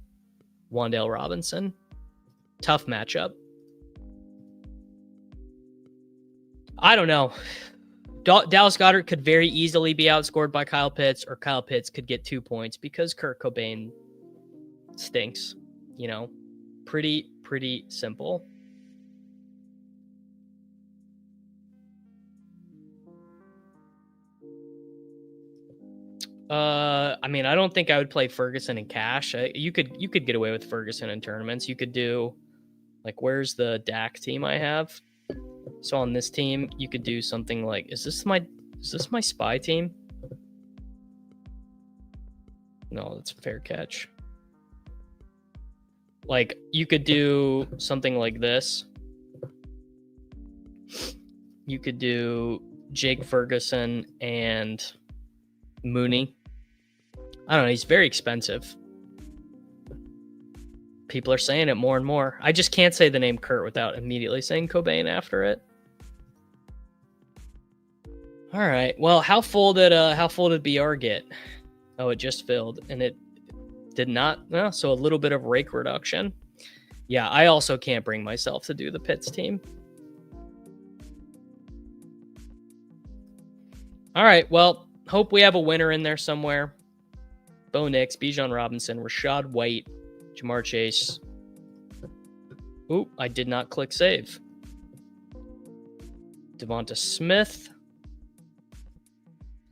Wan'Dale Robinson. Tough matchup. I don't know. Dallas Goedert could very easily be outscored by Kyle Pitts, or Kyle Pitts could get 2 points because Kurt Cobain stinks. You know, pretty simple. I mean, I don't think I would play Ferguson in cash. You could get away with Ferguson in tournaments. You could do, like, where's the Dak team I have? So on this team, you could do something like, is this my spy team? No, that's a fair catch. Like, you could do something like this. You could do Jake Ferguson and Mooney. I don't know. He's very expensive. People are saying it more and more. I just can't say the name Kurt without immediately saying Cobain after it. All right. Well, how full did BR get? Oh, it just filled, and it did not. No, so a little bit of rake reduction. Yeah, I also can't bring myself to do the Pitts team. All right. Well, hope we have a winner in there somewhere. Bo Nix, Bijan Robinson, Rachaad White, Ja'Marr Chase. Oop, I did not click save. Devonta Smith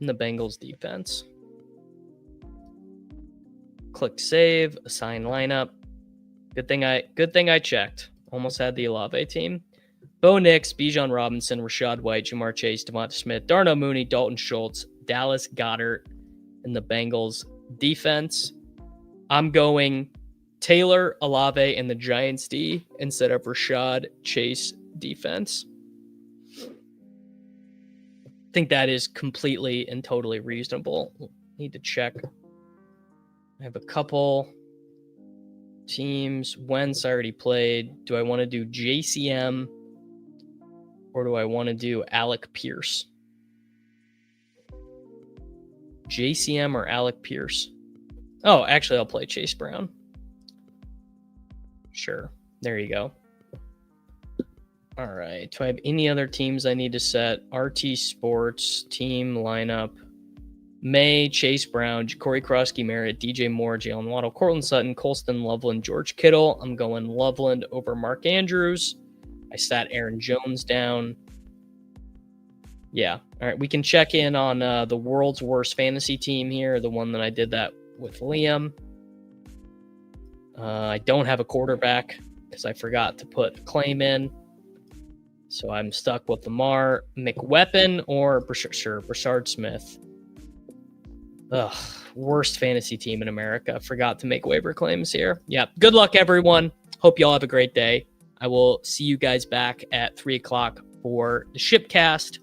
and the Bengals defense. Click save, assign lineup. Good thing I checked. Almost had the Olave team. Bo Nix, Bijan Robinson, Rachaad White, Ja'Marr Chase, Devonta Smith, Darnell Mooney, Dalton Schultz, Dallas Goedert, and the Bengals defense. I'm going Taylor, Olave, and the Giants D instead of Rachaad, Chase defense. I think that is completely and totally reasonable. Need to check. I have a couple teams. Wentz I already played. Do I want to do JCM or do I want to do Alec Pierce? JCM or Alec Pierce? Oh, actually, I'll play Chase Brown. Sure. There you go. All right. Do I have any other teams I need to set? RT Sports, team lineup. May, Chase Brown, Corey Krosky Merritt, DJ Moore, Jalen Waddle, Cortland Sutton, Colston Loveland, George Kittle. I'm going Loveland over Mark Andrews. I sat Aaron Jones down. Yeah. All right. We can check in on the world's worst fantasy team here, the one that I did that with Liam. I don't have a quarterback because I forgot to put a claim in. So I'm stuck with Lamar McWeapon or Brashard Smith. Ugh, worst fantasy team in America. Forgot to make waiver claims here. Yeah. Good luck, everyone. Hope y'all have a great day. I will see you guys back at 3 o'clock for the Shipcast.